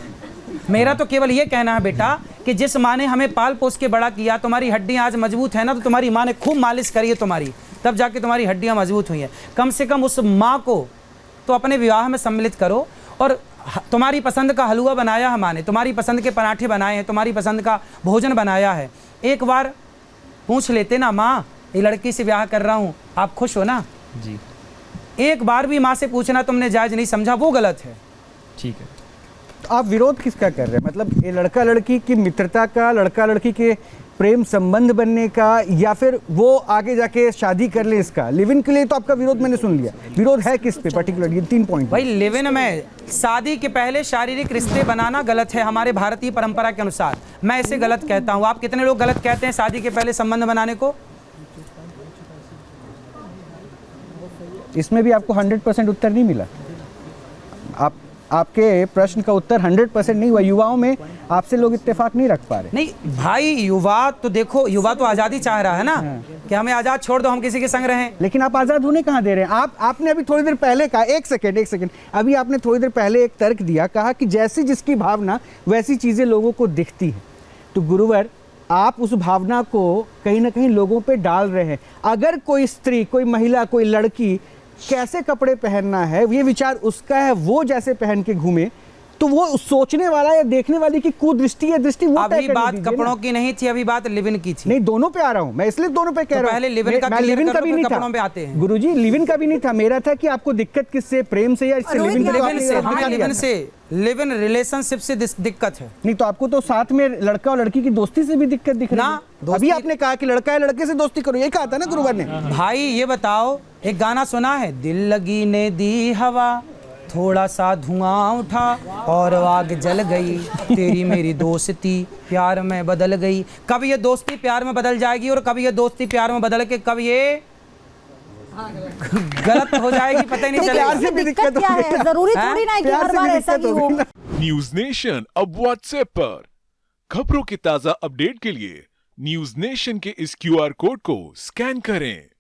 मेरा तो केवल ये कहना है बेटा कि जिस माँ ने हमें पाल पोस के बड़ा किया, तुम्हारी हड्डियां आज मजबूत है ना, तो तुम्हारी माँ ने खूब मालिश करी है तुम्हारी, तब जाके तुम्हारी हड्डियां मजबूत हुई हैं। कम से कम उस माँ को तो अपने विवाह में सम्मिलित करो। और तुम्हारी पसंद का हलवा बनाया है माँ ने, तुम्हारी पसंद के पराठे बनाए हैं, तुम्हारी पसंद का भोजन बनाया है, एक बार पूछ लेते ना, माँ ये लड़की से ब्याह कर रहा हूँ, आप खुश हो ना? जी। एक बार भी माँ से पूछना तुमने जायज़ नहीं समझा, वो गलत है। ठीक है। तो आप विरोध किसका कर रहे हैं? मतलब ये लड़का लड़की की मित्रता का, लड़का लड़की के प्रेम संबंध बनने का, या फिर वो आगे जाके शादी कर ले इसका? लिव इन के लिए तो आपका विरोध मैंने सुन लिया, विरोध है किस पे पर्टिकुलर? ये 3 पॉइंट। भाई लिव इन में शादी के पहले शारीरिक रिश्ते बनाना गलत है हमारे भारतीय परंपरा के अनुसार। मैं इसे गलत कहता हूँ। आप कितने लोग गलत कहते हैं शादी के पहले संबंध बनाने को? इसमें भी आपको 100% उत्तर नहीं मिला। आपके प्रश्न का उत्तर 100% नहीं हुआ। युवाओं में आपसे लोग इत्तेफाक नहीं रख पा रहे। नहीं भाई, युवा तो देखो, युवा तो आज़ादी चाह रहा है ना, कि हमें आज़ाद छोड़ दो, हम किसी के संग रहें। लेकिन आप आज़ाद होने कहाँ दे रहे हैं? आपने अभी थोड़ी देर पहले कहा, एक सेकंड, अभी आपने थोड़ी देर पहले एक तर्क दिया, कहा कि जैसी जिसकी भावना वैसी चीज़ें लोगों को दिखती हैं। तो गुरुवर, आप उस भावना को कहीं ना कहीं लोगों पे डाल रहे हैं। अगर कोई स्त्री, कोई महिला, कोई लड़की कैसे कपड़े पहनना है, ये विचार उसका है, वो जैसे पहन के घूमे, तो वो सोचने वाला या देखने वाली की कुदृष्टि या दृष्टि वो अभी बात कपड़ों की नहीं थी, अभी बात लिव इन की थी। नहीं, दोनों पे आ रहा हूं मैं, इसलिए दोनों पे कह रहा हूं। पहले लिव इन का मैं लिव इन का भी नहीं कपड़ों पे आते हैं। गुरुजी, लिव इन का भी नहीं था। मेरा था कि आपको दिक्कत किससे, प्रेम से या इससे? लिव इन से, लिव इन रिलेशनशिप से दिक्कत है। नहीं तो आपको तो साथ में लड़का और लड़की की दोस्ती से भी दिक्कत दिख रही है। अभी आपने कहा कि लड़का है लड़के से दोस्ती करो, ये कहा था ना गुरुवर ने। भाई ये बताओ, एक गाना सुना है, दिल लगी ने दी हवा, थोड़ा सा धुआं उठा और आग जल गई, तेरी मेरी दोस्ती प्यार में बदल गई। कब ये दोस्ती प्यार में बदल जाएगी और कब ये दोस्ती प्यार में बदल के कब ये गलत हो जाएगी, पता ही नहीं चलेगा। दिक्कत क्या है? जरूरी थोड़ी ना है कि हर बार ऐसा ही हो। न्यूज नेशन अब व्हाट्सएप पर खबरों की ताजा अपडेट के लिए न्यूज नेशन के इस QR कोड को स्कैन करें।